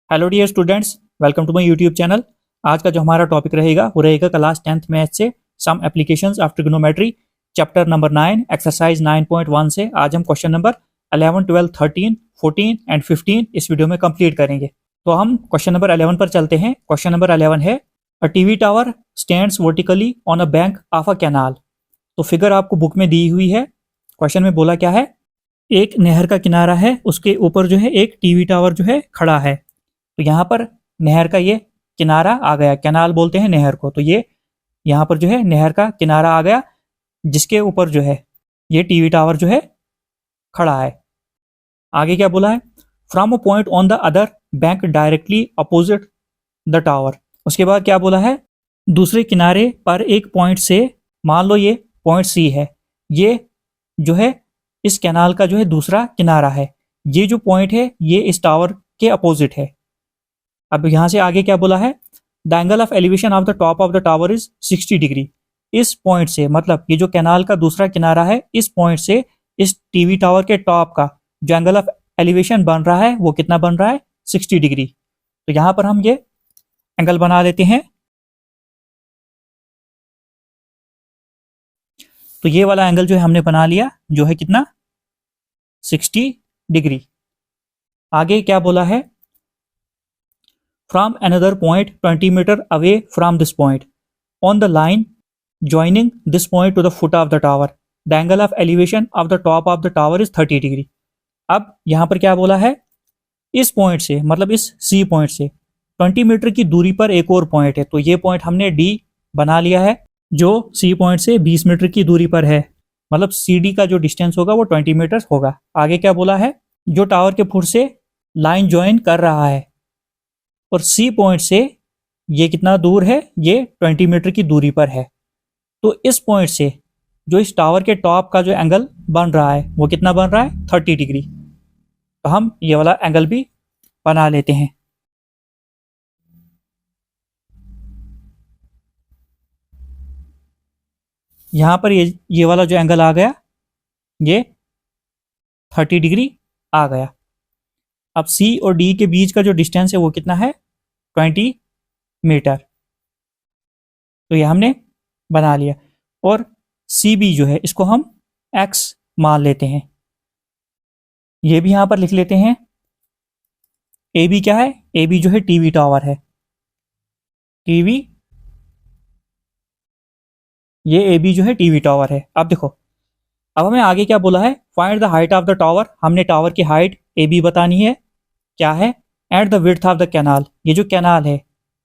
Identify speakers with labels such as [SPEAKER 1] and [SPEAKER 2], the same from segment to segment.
[SPEAKER 1] Hello dear students, welcome to my YouTube channel. आज का जो हमारा टॉपिक रहेगा वो रहेगा क्लास 10th मैथ से some applications of trigonometry, chapter number 9, exercise 9.1 से आज हम क्वेश्चन नंबर 11, 12, 13, 14 एंड 15 इस वीडियो में कंप्लीट करेंगे। तो हम क्वेश्चन नंबर 11 पर चलते हैं। क्वेश्चन नंबर 11 है a TV tower stands vertically on a bank of a canal. तो फिगर आपको बुक में दी हुई है। क्वेश्चन में बोला क्या है, एक नहर का किनारा है, उसके ऊपर जो है एक टीवी टावर जो है खड़ा है। तो यहाँ पर नहर का ये किनारा आ गया, कैनाल बोलते हैं नहर को। तो ये यहाँ पर जो है नहर का किनारा आ गया, जिसके ऊपर जो है ये टीवी टावर जो है खड़ा है। आगे क्या बोला है, from a point on the other bank directly opposite the tower. उसके बाद क्या बोला है, दूसरे किनारे पर एक पॉइंट से, मान लो ये पॉइंट सी है, ये जो है इस कैनाल का जो है दूसरा किनारा है। ये जो पॉइंट है ये इस टावर के अपोजिट है। अब यहां से आगे क्या बोला है, the angle of elevation of the top of the tower is 60 degree. इस पॉइंट से, मतलब ये जो कैनाल का दूसरा किनारा है, इस पॉइंट से इस टीवी टावर के टॉप का जो एंगल ऑफ एलिवेशन बन रहा है वो कितना बन रहा है, 60 डिग्री। तो यहां पर हम ये एंगल बना लेते हैं। तो ये वाला एंगल जो है हमने बना लिया, जो है कितना, 60 डिग्री। आगे क्या बोला है, from another point 20 meter away from this point on the line joining this point to the foot of the tower the angle of elevation of the top of the tower is 30 degree. अब यहां पर क्या बोला है, इस point से, मतलब इस सी पॉइंट से 20 मीटर की दूरी पर एक और पॉइंट है। तो ये पॉइंट हमने डी बना लिया है, जो सी पॉइंट से 20 मीटर की दूरी पर है। मतलब सी डी का जो डिस्टेंस होगा वो 20 मीटर होगा। आगे क्या बोला है, जो टावर के फुट से लाइन ज्वाइन कर रहा है और सी पॉइंट से ये कितना दूर है, ये 20 मीटर की दूरी पर है। तो इस पॉइंट से जो इस टावर के टॉप का जो एंगल बन रहा है वो कितना बन रहा है, 30 डिग्री। तो हम ये वाला एंगल भी बना लेते हैं। यहां पर ये वाला जो एंगल आ गया, ये 30 डिग्री आ गया। अब सी और डी के बीच का जो डिस्टेंस है वो कितना है, 20 मीटर। तो ये हमने बना लिया। और सी बी जो है इसको हम एक्स मान लेते हैं। ये भी यहां पर लिख लेते हैं। ए बी क्या है, ए बी जो है टीवी टावर है, टीवी, ये ए बी जो है टीवी टावर है। अब देखो, अब हमें आगे क्या बोला है, find the height of the tower. हमने टावर की हाइट ए बी बतानी है, क्या है, at the width of the canal. ये जो कैनाल है,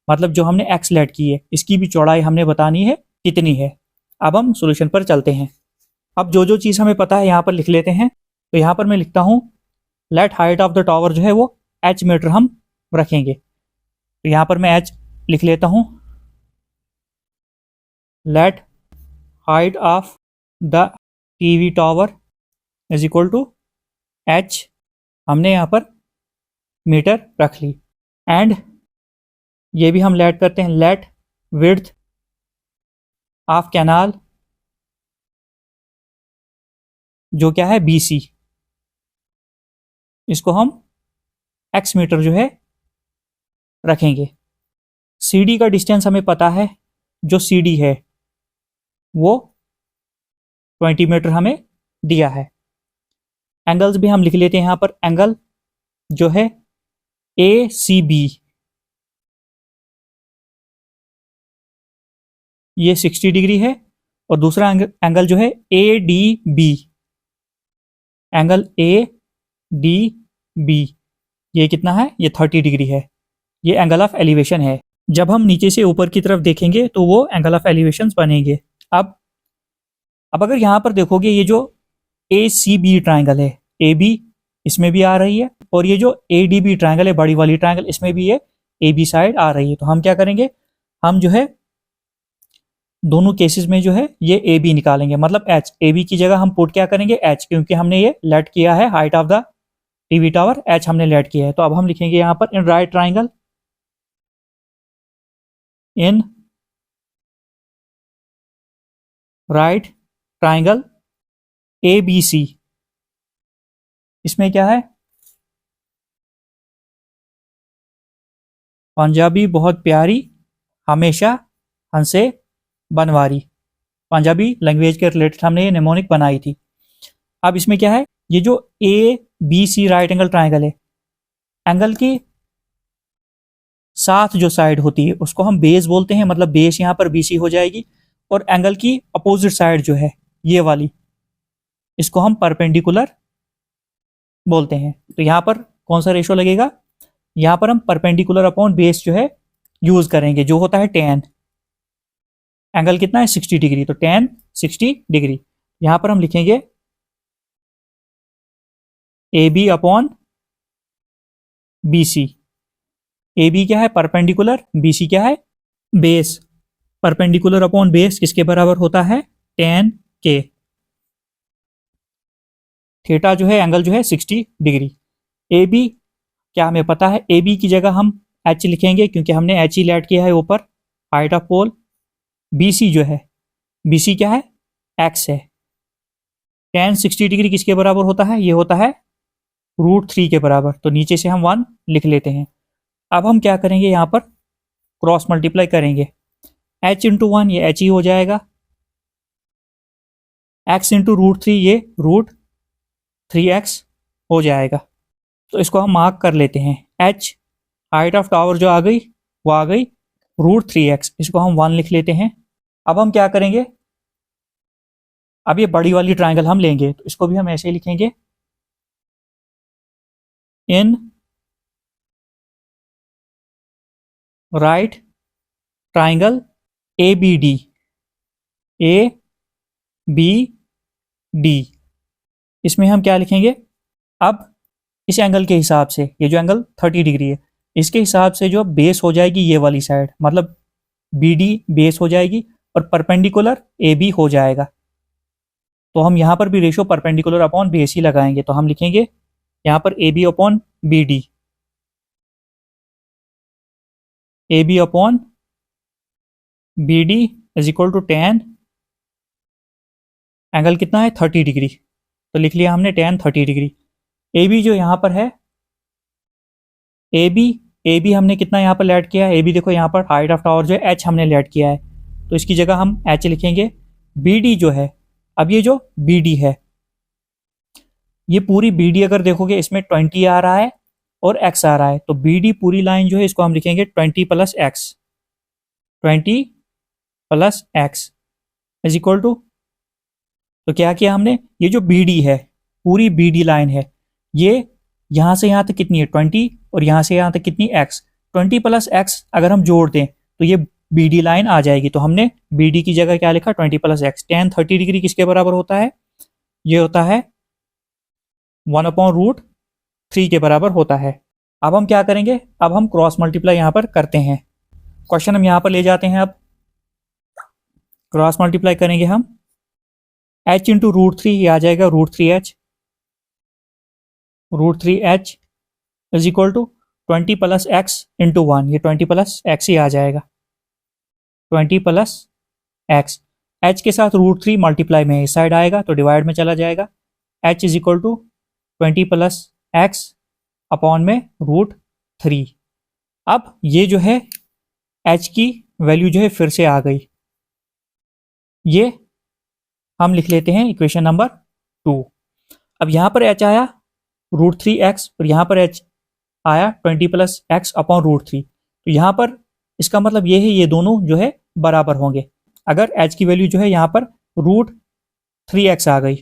[SPEAKER 1] मतलब जो हमने एक्स लेट की है, इसकी भी चौड़ाई हमने बतानी है कितनी है। अब हम सोल्यूशन पर चलते हैं। अब जो जो चीज़ हमें पता है यहाँ पर लिख लेते हैं। तो यहाँ पर मैं लिखता हूँ, let height of the tower जो है वो एच मीटर हम रखेंगे। तो यहाँ पर मैं एच लिख लेता हूँ। Let height of the TV tower is equal to H, हमने यहाँ पर मीटर रख ली। एंड ये भी हम लेट करते हैं, लेट विड्थ ऑफ कैनाल जो क्या है, बी सी, इसको हम एक्स मीटर जो है रखेंगे। सी डी का डिस्टेंस हमें पता है, जो सी डी है वो 20 मीटर हमें दिया है। एंगल्स भी हम लिख लेते हैं यहाँ पर। एंगल जो है ए सी बी, ये 60 डिग्री है। और दूसरा एंगल जो है A D B, angle A D B, ये कितना है, ये 30 डिग्री है। ये एंगल ऑफ एलिवेशन है। जब हम नीचे से ऊपर की तरफ देखेंगे तो वो एंगल ऑफ एलिवेशन बनेंगे। अब अगर यहाँ पर देखोगे, ये जो ए सी बी ट्राइंगल है, ए बी इसमें भी आ रही है, और ये जो ए डी बी ट्राइंगल है, बड़ी वाली ट्राइंगल, इसमें भी ये ए बी साइड आ रही है। तो हम क्या करेंगे, हम जो है दोनों केसेस में जो है ये ए बी निकालेंगे, मतलब एच। ए बी की जगह हम पुट क्या करेंगे, एच, क्योंकि हमने ये लेट किया है height of the TV tower, H हमने लेट किया है। तो अब हम लिखेंगे यहाँ पर, in right triangle, in right triangle A B C, इसमें क्या है, पंजाबी बहुत प्यारी, हमेशा हंसे बनवारी। पंजाबी लैंग्वेज के रिलेटेड हमने ये नेमोनिक बनाई थी। अब इसमें क्या है, ये जो A B C right angle triangle है, एंगल की साथ जो साइड होती है उसको हम बेस बोलते हैं, मतलब बेस यहाँ पर बीसी हो जाएगी, और एंगल की अपोजिट साइड जो है ये वाली, इसको हम परपेंडिकुलर बोलते हैं। तो यहाँ पर कौन सा रेशो लगेगा, यहाँ पर हम परपेंडिकुलर अपॉन बेस जो है यूज करेंगे, जो होता है टेन। एंगल कितना है 60 डिग्री, तो टेन 60 डिग्री। यहाँ पर हम लिखेंगे A B upon B C. A B क्या है परपेंडिकुलर, बी सी क्या है बेस। परपेंडिकुलर अपॉन बेस किसके बराबर होता है, टेन के। थीटा जो है एंगल जो है 60 डिग्री। ए बी क्या हमें पता है, ए बी की जगह हम एच लिखेंगे क्योंकि हमने एच ही लेट किया है ऊपर, height of pole. B C जो है, बी सी क्या है एक्स है। टेन 60 डिग्री किसके बराबर होता है, ये होता है √3 के बराबर, तो नीचे से हम 1 लिख लेते हैं। अब हम क्या करेंगे, यहाँ पर क्रॉस मल्टीप्लाई करेंगे, h इंटू 1 ये h ही हो जाएगा, x इंटू √3 ये √3x हो जाएगा। तो इसको हम मार्क कर लेते हैं, h हाइट ऑफ टावर जो आ गई वो आ गई √3x, इसको हम 1 लिख लेते हैं। अब हम क्या करेंगे, अब ये बड़ी वाली ट्राइंगल हम लेंगे, तो इसको भी हम ऐसे ही लिखेंगे, in right triangle A B D, A B D. इसमें हम क्या लिखेंगे, अब इस एंगल के हिसाब से, ये जो एंगल 30 डिग्री है, इसके हिसाब से जो बेस हो जाएगी ये वाली साइड, मतलब बी डी बेस हो जाएगी और परपेंडिकुलर ए बी हो जाएगा। तो हम यहाँ पर भी रेशो परपेंडिकुलर अपॉन बेस ही लगाएंगे, तो हम लिखेंगे यहाँ पर A B upon B D, A B upon B D is equal to ten, angle कितना है 30 डिग्री, तो लिख लिया हमने टेन 30 डिग्री। ए बी जो यहाँ पर है, ए बी हमने कितना यहाँ पर लेट किया है, ए बी देखो यहाँ पर हाइट ऑफ टावर जो है एच हमने लेट किया है, तो इसकी जगह हम एच लिखेंगे। बी डी जो है, अब ये जो बी डी है, ये पूरी बी डी अगर देखोगे इसमें 20 आ रहा है और x आ रहा है, तो बी डी पूरी लाइन जो है इसको हम लिखेंगे 20 plus x, 20 plus x is equal to, तो क्या किया हमने, ये जो बी डी है पूरी बी डी लाइन है, ये यहाँ से यहाँ तक कितनी है 20, और यहाँ से यहाँ तक कितनी x, 20 प्लस एक्स अगर हम जोड़ दें तो ये बी डी लाइन आ जाएगी। तो हमने बी डी की जगह क्या लिखा 20 प्लस एक्स। टेन 30 डिग्री किसके बराबर होता है, ये होता है 1/√3 के बराबर होता है। अब हम क्या करेंगे, अब हम क्रॉस मल्टीप्लाई यहाँ पर करते हैं, क्वेश्चन हम यहाँ पर ले जाते हैं। अब क्रॉस मल्टीप्लाई करेंगे हम, h इंटू √3 ये आ जाएगा √3h, √3h is equal to 20 plus x into 1, ये 20 प्लस एक्स ही आ जाएगा, 20 प्लस एक्स। h के साथ √3 मल्टीप्लाई में इस साइड आएगा तो डिवाइड में चला जाएगा, h is equal to 20 plus x upon में √3। अब ये जो है h की वैल्यू जो है फिर से आ गई, ये हम लिख लेते हैं इक्वेशन नंबर 2। अब यहाँ पर h आया √3x और यहाँ पर h आया 20 प्लस एक्स अपॉन √3, तो यहाँ पर इसका मतलब ये है ये दोनों जो है बराबर होंगे। अगर h की वैल्यू जो है यहाँ पर √3x आ गई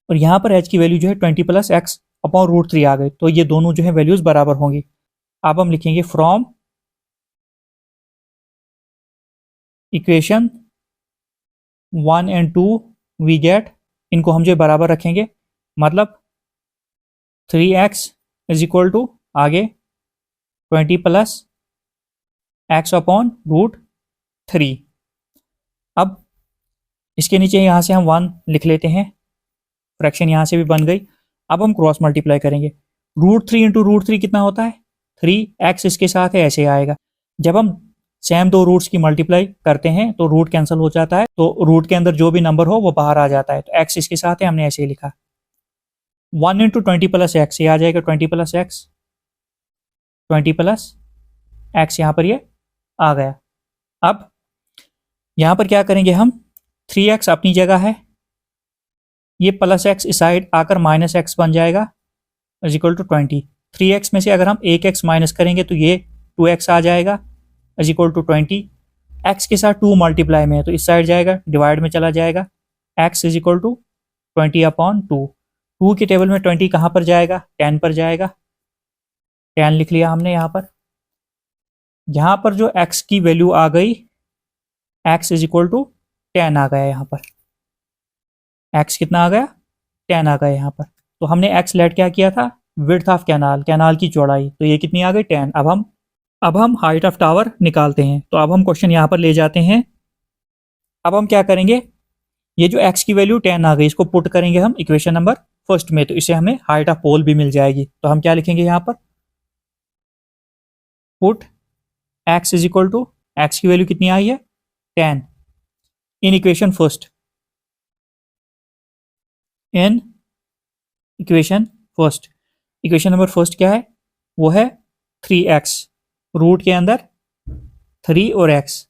[SPEAKER 1] और यहाँ पर h की वैल्यू जो है 20 प्लस एक्स अपॉन √3 आ गई, तो ये दोनों जो है वैल्यूज बराबर होंगी। अब हम लिखेंगे from equation 1 and 2 we get, इनको हम जो बराबर रखेंगे, मतलब 3x इज इक्वल टू आगे 20 प्लस एक्स अपॉन √3। अब इसके नीचे यहाँ से हम 1 लिख लेते हैं, फ्रैक्शन यहाँ से भी बन गई। अब हम क्रॉस मल्टीप्लाई करेंगे, √3 इंटू √3 कितना होता है 3x, इसके साथ है ऐसे आएगा। जब हम सेम दो रूट्स की मल्टीप्लाई करते हैं तो रूट कैंसिल हो जाता है, तो रूट के अंदर जो भी नंबर हो वो बाहर आ जाता है, तो x इसके साथ है, हमने ऐसे ही लिखा। 1 इंटू 20 प्लस एक्स, ये आ जाएगा 20 प्लस एक्स, 20 प्लस एक्स यहाँ पर ये आ गया। अब यहाँ पर क्या करेंगे हम, 3x अपनी जगह है, ये प्लस एक्स इस साइड आकर माइनस एक्स बन जाएगा इज इक्वल टू 20। 3x में से अगर हम एक एक्स माइनस करेंगे तो ये 2x आ जाएगा इज इक्वल टू 20। x के साथ 2 मल्टीप्लाई में है तो इस साइड जाएगा, डिवाइड में चला जाएगा, x इज इक्वल टू 20/2। 2 के टेबल में 20 कहाँ पर जाएगा, 10 पर जाएगा, 10 लिख लिया हमने यहाँ पर। यहाँ पर जो x की वैल्यू आ गई, x इज इक्वल टू 10 आ गया यहाँ पर। x कितना आ गया, 10 आ गया यहाँ पर। तो हमने x लेट क्या किया था, विड्थ ऑफ कैनाल, कैनाल की चौड़ाई, तो ये कितनी आ गई 10। अब हम हाइट ऑफ टावर निकालते हैं। तो अब हम क्वेश्चन यहाँ पर ले जाते हैं। अब हम क्या करेंगे, ये जो x की वैल्यू 10 आ गई, इसको पुट करेंगे हम इक्वेशन नंबर फर्स्ट में, तो इसे हमें हाइट ऑफ पोल भी मिल जाएगी। तो हम क्या लिखेंगे यहाँ पर, put x is equal to, x की वैल्यू कितनी आई है 10 in equation first, in equation first. Equation number first क्या है, वो है 3x, रूट के अंदर 3 और x,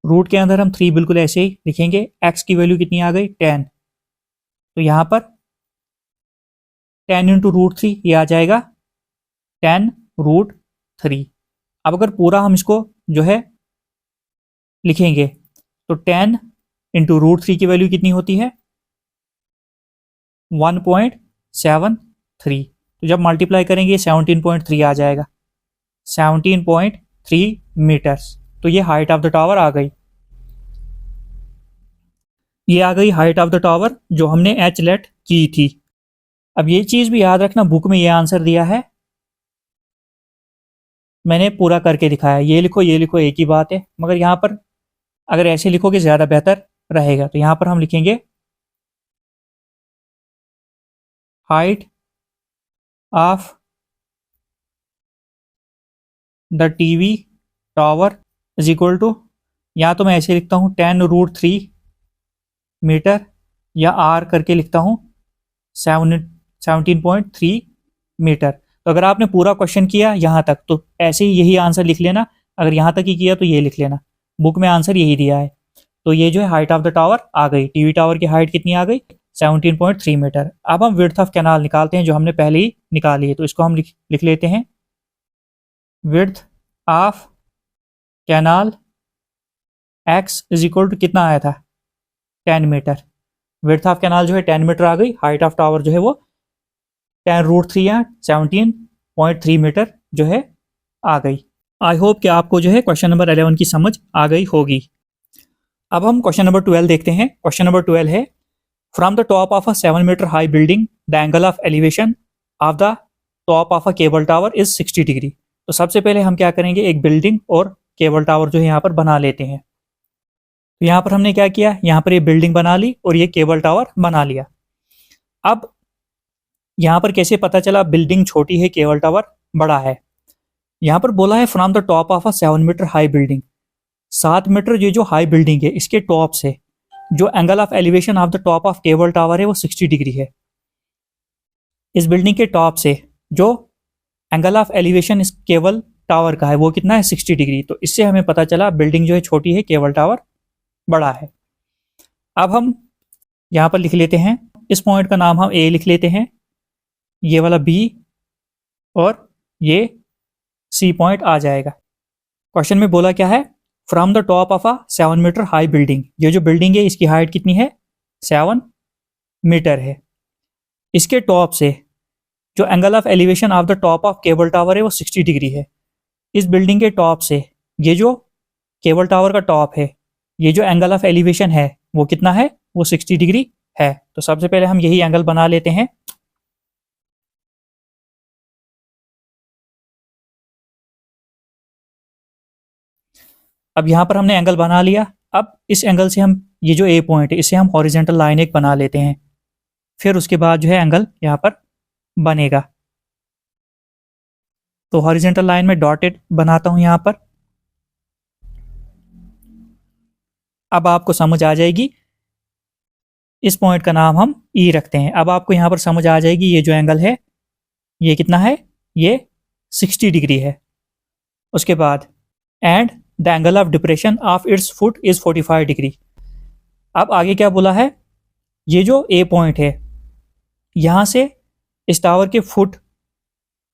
[SPEAKER 1] रूट के अंदर हम 3 बिल्कुल ऐसे ही लिखेंगे। x की वैल्यू कितनी आ गई 10, तो यहाँ पर 10 इंटू रूट 3 ये आ जाएगा 10 रूट 3। अब अगर पूरा हम इसको जो है लिखेंगे तो 10 इंटू रूट 3 की वैल्यू कितनी होती है 1.73। तो जब मल्टीप्लाई करेंगे 17.3 आ जाएगा, 17.3 मीटर्स। तो ये हाइट ऑफ द टावर आ गई, ये आ गई हाइट ऑफ द टावर जो हमने एच लेट की थी। अब ये चीज़ भी याद रखना, बुक में ये आंसर दिया है, मैंने पूरा करके दिखाया, ये लिखो एक ही बात है, मगर यहाँ पर अगर ऐसे लिखोगे ज़्यादा बेहतर रहेगा। तो यहाँ पर हम लिखेंगे height of the TV tower is equal to, या तो मैं ऐसे लिखता हूँ 10 रूट 3 मीटर, या आर करके लिखता हूँ 17.3 मीटर। तो अगर आपने पूरा क्वेश्चन किया यहाँ तक तो ऐसे ही यही आंसर लिख लेना, अगर यहाँ तक ही किया तो ये लिख लेना, बुक में आंसर यही दिया है। तो ये जो है हाइट ऑफ द टावर आ गई, टीवी टावर की हाइट कितनी आ गई 17.3 मीटर। अब हम विड्थ ऑफ कैनाल निकालते हैं जो हमने पहले ही निकाली है, तो इसको हम लिख लेते हैं, width of canal x is equal to कितना आया था 10 मीटर। विड्थ ऑफ कैनाल जो है 10 मीटर आ गई, हाइट ऑफ टावर जो है वो 10 रूट 3 या 17.3 मीटर जो है आ गई। आई होप कि आपको जो है क्वेश्चन नंबर 11 की समझ आ गई होगी। अब हम क्वेश्चन नंबर 12 देखते हैं। क्वेश्चन नंबर 12 है, from the top of a 7 metre high building the angle of elevation of the top of a cable tower is 60 degree. तो सबसे पहले हम क्या करेंगे, एक बिल्डिंग और केबल टावर जो है यहाँ पर बना लेते हैं। तो यहाँ पर हमने क्या किया, यहाँ पर ये बिल्डिंग बना ली और ये केबल टावर बना लिया। अब यहाँ पर कैसे पता चला बिल्डिंग छोटी है केबल टावर बड़ा है, यहाँ पर बोला है from the top of a 7 metre high building. 7 metre ये जो हाई बिल्डिंग है इसके टॉप से जो angle of elevation of the top of cable tower है वो 60 डिग्री है। इस बिल्डिंग के टॉप से जो एंगल ऑफ एलिवेशन इस केबल टावर का है वो कितना है 60 डिग्री। तो इससे हमें पता चला बिल्डिंग जो है छोटी है, केबल टावर बड़ा है। अब हम यहाँ पर लिख लेते हैं, इस पॉइंट का नाम हम ए लिख लेते हैं, ये वाला बी और ये सी पॉइंट आ जाएगा। क्वेश्चन में बोला क्या है, from the top of a 7 metre high building, ये जो बिल्डिंग है इसकी हाइट कितनी है 7 मीटर है। इसके टॉप से जो angle of elevation of the top of cable tower है वो 60 डिग्री है। इस बिल्डिंग के टॉप से ये जो केबल टावर का टॉप है, ये जो एंगल ऑफ एलिवेशन है वो कितना है, वो 60 डिग्री है। तो सबसे पहले हम यही एंगल बना लेते हैं। अब यहां पर हमने एंगल बना लिया। अब इस एंगल से हम ये जो ए पॉइंट है इसे हम हॉरिजेंटल लाइन एक बना लेते हैं, फिर उसके बाद जो है एंगल यहां पर बनेगा। तो हॉरिजेंटल लाइन में डॉटेड बनाता हूं यहां पर। अब आपको समझ आ जाएगी, इस पॉइंट का नाम हम ई रखते हैं। अब आपको यहां पर समझ आ जाएगी ये जो एंगल है ये कितना है, ये 60 डिग्री है। उसके बाद and the angle of depression of its foot is 45 degree. अब आगे क्या बोला है, ये जो ए पॉइंट है यहाँ से इस टावर के फुट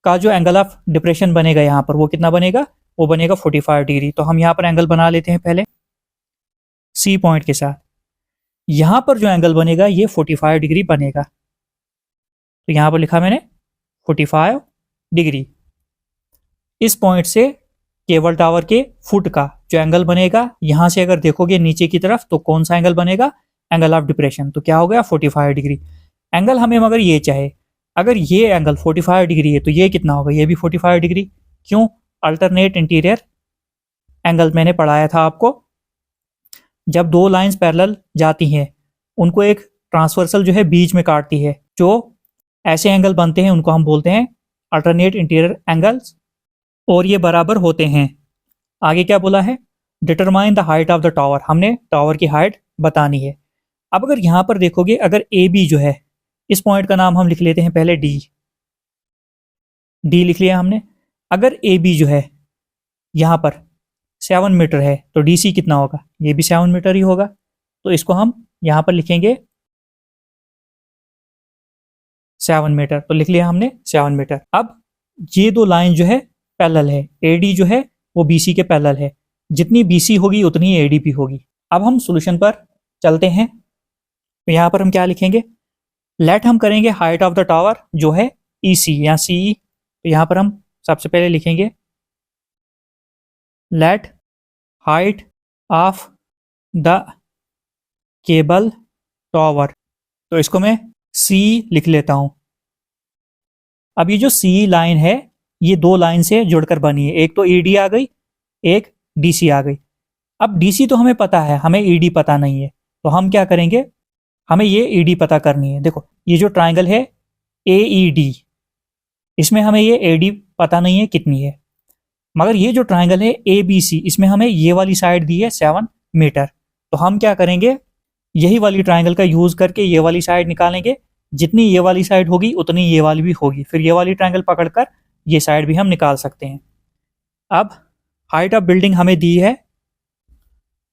[SPEAKER 1] का जो एंगल ऑफ डिप्रेशन बनेगा यहाँ पर वो कितना बनेगा, वो बनेगा 45 डिग्री। तो हम यहाँ पर एंगल बना लेते हैं पहले सी पॉइंट के साथ। यहाँ पर जो एंगल बनेगा ये 45 डिग्री बनेगा। तो यहाँ पर लिखा मैंने 45 डिग्री। इस पॉइंट से केबल टावर के फुट का जो एंगल बनेगा, यहाँ से अगर देखोगे नीचे की तरफ तो कौन सा एंगल बनेगा, एंगल ऑफ डिप्रेशन। तो क्या हो गया 45 डिग्री। एंगल हमें मगर ये चाहे, अगर ये एंगल 45 डिग्री है तो ये कितना होगा, ये भी 45 डिग्री। क्यों, अल्टरनेट इंटीरियर एंगल मैंने पढ़ाया था आपको। जब दो लाइंस पैरेलल जाती हैं उनको एक ट्रांसवर्सल जो है बीच में काटती है, जो ऐसे एंगल बनते हैं उनको हम बोलते हैं अल्टरनेट इंटीरियर एंगल्स, और ये बराबर होते हैं। आगे क्या बोला है, determine the height of the tower, हमने टावर की हाइट बतानी है। अब अगर यहाँ पर देखोगे, अगर ए बी जो है, इस पॉइंट का नाम हम लिख लेते हैं पहले डी, डी लिख लिया हमने। अगर ए बी जो है यहाँ पर 7 मीटर है तो डी सी कितना होगा, ये भी 7 मीटर ही होगा। तो इसको हम यहाँ पर लिखेंगे 7 मीटर, तो लिख लिया हमने 7 मीटर। अब ये दो लाइन जो है पैरेलल है, ए डी जो है वो बी सी के पैरेलल है, जितनी बी सी होगी उतनी ए डी भी होगी। अब हम सोल्यूशन पर चलते हैं। तो यहाँ पर हम क्या लिखेंगे, लेट हम करेंगे हाइट ऑफ द टावर जो है ई सी या सी ई। तो यहाँ पर हम सबसे पहले लिखेंगे late height of the cable tower, तो इसको मैं सी लिख लेता हूं। अब ये जो सी लाइन है ये दो लाइन से जुड़कर बनी है, एक तो ईडी आ गई, एक डीसी आ गई। अब डीसी तो हमें पता है, हमें ईडी पता नहीं है, तो हम क्या करेंगे, हमें ये ईडी पता करनी है। देखो ये जो ट्राइंगल है एईडी, इसमें हमें ये एडी पता नहीं है कितनी है, मगर ये जो ट्राइंगल है एबीसी, इसमें हमें ये वाली साइड दी है 7 मीटर। तो हम क्या करेंगे, यही वाली ट्राइंगल का यूज करके ये वाली साइड निकालेंगे, जितनी ये वाली साइड होगी उतनी ये वाली भी होगी, फिर ये वाली ट्राइंगल पकड़कर ये साइड भी हम निकाल सकते हैं। अब हाइट ऑफ बिल्डिंग हमें दी है,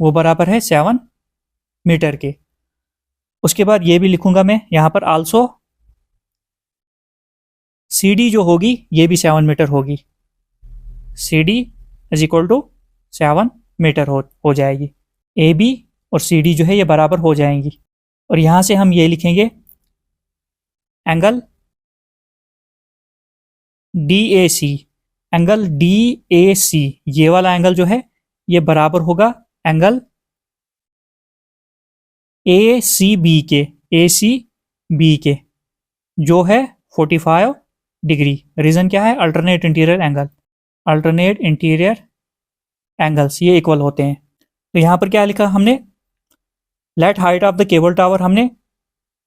[SPEAKER 1] वो बराबर है 7 मीटर के। उसके बाद ये भी लिखूंगा मैं यहाँ पर आल्सो सी डी जो होगी ये भी 7 मीटर होगी, C D is equal to 7 metre हो जाएगी। ए बी और सी डी जो है ये बराबर हो जाएंगी। और यहाँ से हम ये लिखेंगे angle D A C, angle D A C ये वाला एंगल जो है ये बराबर होगा एंगल ए सी बी के, ए सी बी के जो है 45 डिग्री। रीजन क्या है, alternate interior angle, alternate interior angles ये इक्वल होते हैं। तो यहाँ पर क्या लिखा हमने, late height of the cable tower, हमने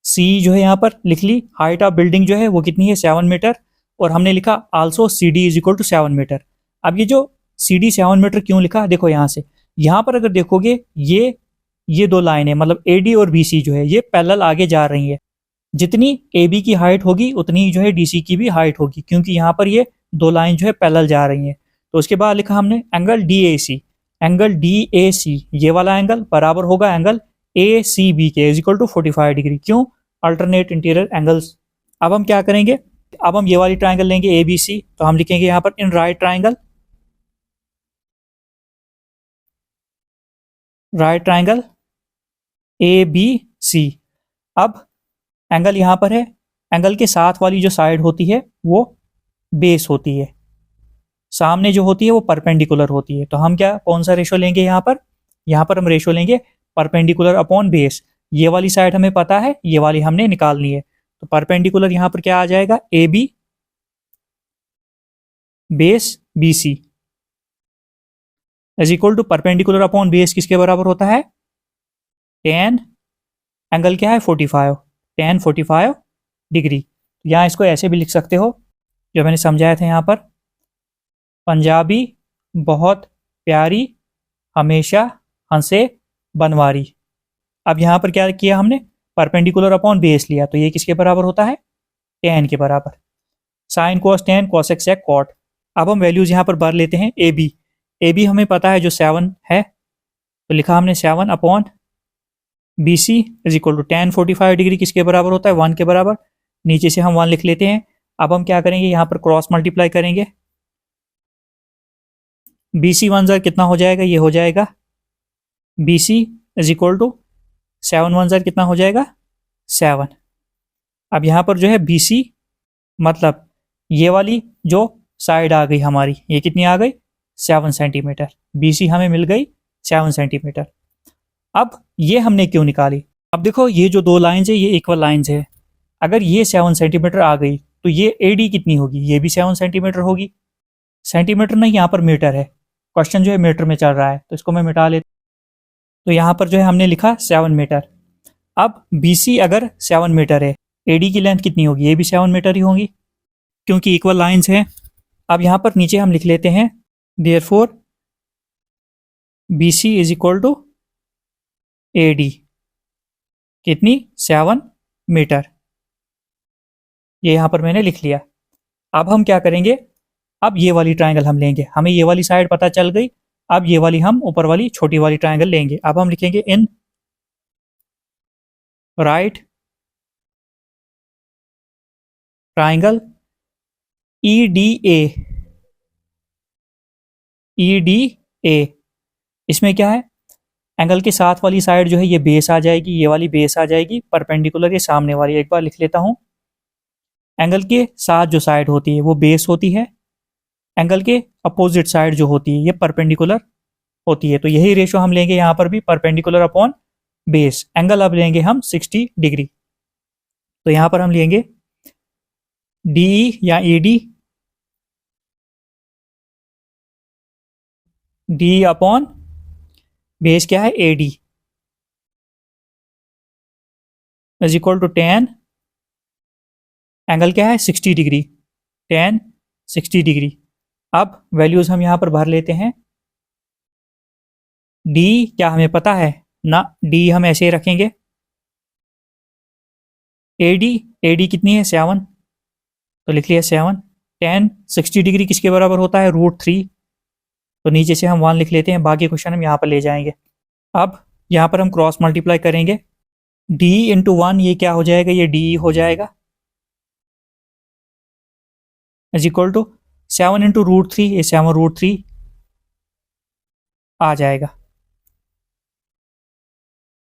[SPEAKER 1] सी जो है यहाँ पर लिख ली, हाइट ऑफ बिल्डिंग जो है वो कितनी है 7 मीटर, और हमने लिखा also C D is equal to 7 metre. अब ये जो सी डी 7 मीटर क्यों लिखा, देखो यहाँ से, यहाँ पर अगर देखोगे ये दो लाइन है, मतलब ए डी और बी सी जो है ये पैरेलल आगे जा रही है, जितनी ए बी की हाइट होगी उतनी जो है डी सी की भी हाइट होगी, क्योंकि यहाँ पर ये दो लाइन जो है पैरेलल जा रही है। तो उसके बाद लिखा हमने angle D A C, angle D A C ये वाला एंगल बराबर होगा एंगल ए सी बी के इज इक्वल टू 45 डिग्री। क्यों, अल्टरनेट इंटीरियर एंगल्स। अब हम क्या करेंगे, अब हम ये वाली ट्राइंगल लेंगे ए बी सी, तो हम लिखेंगे यहाँ पर in right triangle, right triangle A B C. अब एंगल यहाँ पर है, एंगल के साथ वाली जो साइड होती है वो बेस होती है, सामने जो होती है वो परपेंडिकुलर होती है। तो हम क्या, कौन सा रेशो लेंगे यहाँ पर हम रेशो लेंगे परपेंडिकुलर अपॉन बेस। ये वाली साइड हमें पता है, ये वाली हमने निकालनी है, तो परपेंडिकुलर यहाँ पर क्या आ जाएगा, A B base B C is equal to perpendicular upon base किसके बराबर होता है, tan, एंगल क्या है 45, tan 45 डिग्री। यहाँ इसको ऐसे भी लिख सकते हो जो मैंने समझाया था यहाँ पर, पंजाबी बहुत प्यारी हमेशा हंसे बनवारी। अब यहाँ पर क्या किया हमने, परपेंडिकुलर अपॉन बेस लिया, तो ये किसके बराबर होता है, tan के बराबर। Sine cos tan cosec sec cot। अब हम वैल्यूज यहाँ पर भर लेते हैं। ए बी हमें पता है जो 7 है, तो लिखा हमने 7 upon B C is equal to tan 45 degree किसके बराबर होता है, 1 के बराबर। नीचे से हम 1 लिख लेते हैं। अब हम क्या करेंगे, यहाँ पर क्रॉस मल्टीप्लाई करेंगे। बी सी 1 ज़र कितना हो जाएगा, ये हो जाएगा B C is equal to 7 1 ज़र कितना हो जाएगा 7। अब यहाँ पर जो है बी सी मतलब ये वाली जो साइड आ गई हमारी, ये कितनी आ गई 7 सेंटीमीटर। बी सी हमें मिल गई 7 सेंटीमीटर। अब ये हमने क्यों निकाली, अब देखो ये जो दो लाइंस है ये इक्वल लाइंस है। अगर ये 7 सेंटीमीटर आ गई तो ये एडी कितनी होगी, ये भी 7 सेंटीमीटर होगी। सेंटीमीटर नहीं, यहाँ पर मीटर है, क्वेश्चन जो है मीटर में चल रहा है, तो इसको मैं मिटा लेता। तो यहाँ पर जो है हमने लिखा 7 मीटर। अब बी सी अगर 7 मीटर है, एडी की लेंथ कितनी होगी, ये भी 7 मीटर ही होगी क्योंकि इक्वल लाइंस हैं। अब यहाँ पर नीचे हम लिख लेते हैं therefore B C is equal to A D कितनी 7 मीटर। ये यहाँ पर मैंने लिख लिया। अब हम क्या करेंगे, अब ये वाली ट्रायंगल हम लेंगे, हमें ये वाली साइड पता चल गई। अब ये वाली हम ऊपर वाली छोटी वाली ट्रायंगल लेंगे। अब हम लिखेंगे in right triangle E D A. इसमें क्या है, एंगल के साथ वाली साइड जो है ये बेस आ जाएगी, ये वाली बेस आ जाएगी परपेंडिकुलर ये सामने वाली। एक बार लिख लेता हूं, एंगल के साथ जो साइड होती है वो बेस होती है, एंगल के अपोजिट साइड जो होती है ये परपेंडिकुलर होती है। तो यही रेशो हम लेंगे यहाँ पर भी, परपेंडिकुलर अपॉन बेस। एंगल अब लेंगे हम 60 डिग्री। तो यहाँ पर हम लेंगे डी या ई डी अपॉन बेस क्या है A D is equal to tan, angle क्या है 60 डिग्री, tan 60 डिग्री। अब वैल्यूज हम यहां पर भर लेते हैं। डी क्या हमें पता है ना, डी हम ऐसे ही रखेंगे। एडी कितनी है 7, तो लिख लिया 7। tan 60 डिग्री किसके बराबर होता है √3, तो नीचे से हम 1 लिख लेते हैं। बाकी क्वेश्चन हम यहाँ पर ले जाएंगे। अब यहाँ पर हम क्रॉस मल्टीप्लाई करेंगे। डी इंटू 1 ये क्या हो जाएगा, ये डी हो जाएगा इज इक्वल टू 7 इंटू √3, ये 7√3 आ जाएगा।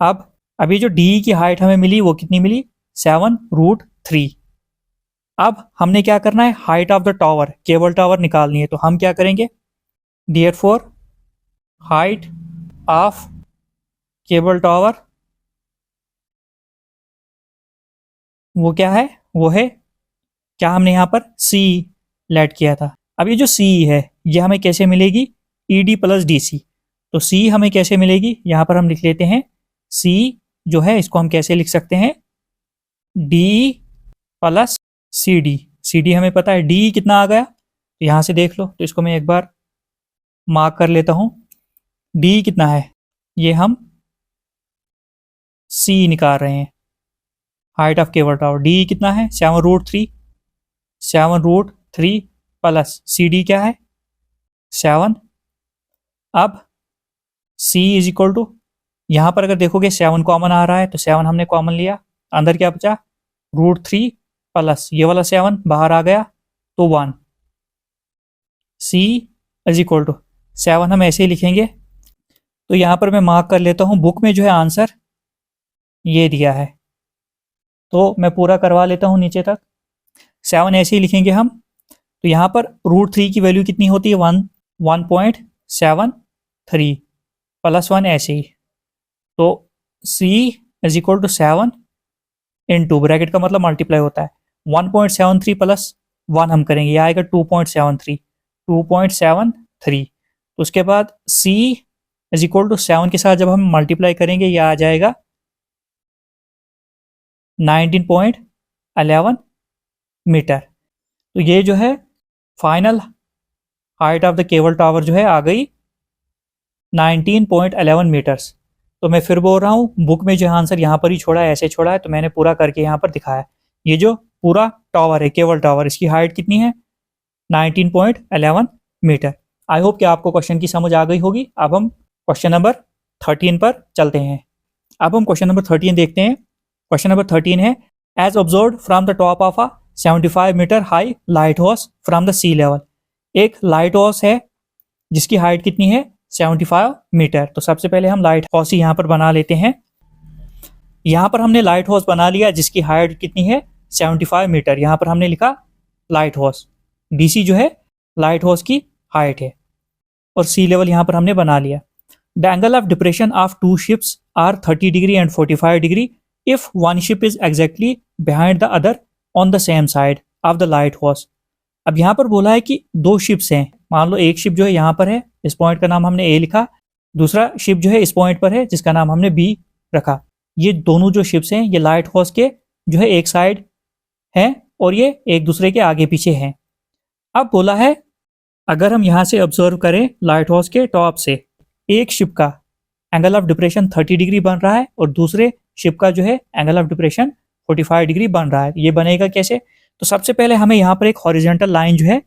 [SPEAKER 1] अब अभी जो डी की हाइट हमें मिली वो कितनी मिली 7√3। अब हमने क्या करना है, height of the tower, cable tower निकालनी है। तो हम क्या करेंगे, therefore height of cable tower वो क्या है, वो है क्या हमने यहाँ पर सी लेट किया था। अब ये जो सी है ये हमें कैसे मिलेगी, E D plus D C. तो सी हमें कैसे मिलेगी, यहाँ पर हम लिख लेते हैं सी जो है इसको हम कैसे लिख सकते हैं, D plus C D. C D हमें पता है, डी कितना आ गया तो यहाँ से देख लो। तो इसको मैं एक बार मार्क कर लेता हूँ, डी कितना है, ये हम सी निकाल रहे हैं, height of cable tower. D कितना है 7√3, 7√3 प्लस सी डी क्या है 7। अब सी इज इक्वल टू, यहाँ पर अगर देखोगे 7 कॉमन आ रहा है, तो 7 हमने कॉमन लिया, अंदर क्या बचा √3 प्लस ये वाला 7 बाहर आ गया तो 1। सी इज इक्वल टू 7 हम ऐसे ही लिखेंगे। तो यहाँ पर मैं मार्क कर लेता हूँ, बुक में जो है आंसर ये दिया है, तो मैं पूरा करवा लेता हूँ नीचे तक। 7 ऐसे ही लिखेंगे हम। तो यहाँ पर √3 की वैल्यू कितनी होती है 1.73 प्लस 1 ऐसे ही। तो C is equal to 7 into bracket का मतलब मल्टीप्लाई होता है 1.73 प्लस 1 हम करेंगे, यह आएगा 2.73। उसके बाद C इज इक्वल टू 7 के साथ जब हम मल्टीप्लाई करेंगे यह आ जाएगा 19.11 मीटर। तो ये जो है final height of the cable tower जो है आ गई 19.11 मीटर्स। तो मैं फिर बोल रहा हूँ, बुक में जो आंसर यहाँ पर ही छोड़ा है, ऐसे छोड़ा है, तो मैंने पूरा करके यहाँ पर दिखाया। ये जो पूरा टावर है केबल टावर, इसकी हाइट कितनी है 19.11 मीटर। आई होप कि आपको क्वेश्चन की समझ आ गई होगी। अब हम क्वेश्चन नंबर 13 पर चलते हैं। अब हम क्वेश्चन नंबर 13 देखते हैं। क्वेश्चन नंबर 13 है, as observe from the top of a 75 metre high lighthouse from the sea level. एक लाइट हाउस है जिसकी हाइट कितनी है, 75 मीटर। तो सबसे पहले हम लाइट हाउस यहाँ पर बना लेते हैं। यहाँ पर हमने लाइट हाउस बना लिया जिसकी हाइट कितनी है, 75 मीटर। यहाँ पर हमने लिखा लाइट हाउस, डीसी जो है लाइट हाउस की हाइट है, और सी लेवल यहाँ पर हमने बना लिया। The angle of depression of two ships are 30 degree and 45 degree if one ship is exactly behind the other on the same side of the lighthouse. अब यहाँ पर बोला है कि दो शिप्स हैं। मान लो एक शिप जो है यहाँ पर है, इस पॉइंट का नाम हमने ए लिखा, दूसरा शिप जो है इस पॉइंट पर है जिसका नाम हमने बी रखा। ये दोनों जो शिप्स हैं ये लाइट हाउस के जो है एक साइड हैं और ये एक दूसरे के आगे पीछे हैं। अब बोला है अगर हम यहाँ से ऑब्जर्व करें लाइट हाउस के टॉप से, एक शिप का एंगल ऑफ डिप्रेशन 30 डिग्री बन रहा है और दूसरे शिप का जो है एंगल ऑफ डिप्रेशन 45 डिग्री बन रहा है। ये बनेगा कैसे? तो सबसे पहले हमें यहाँ पर एक हॉरिजॉन्टल लाइन जो है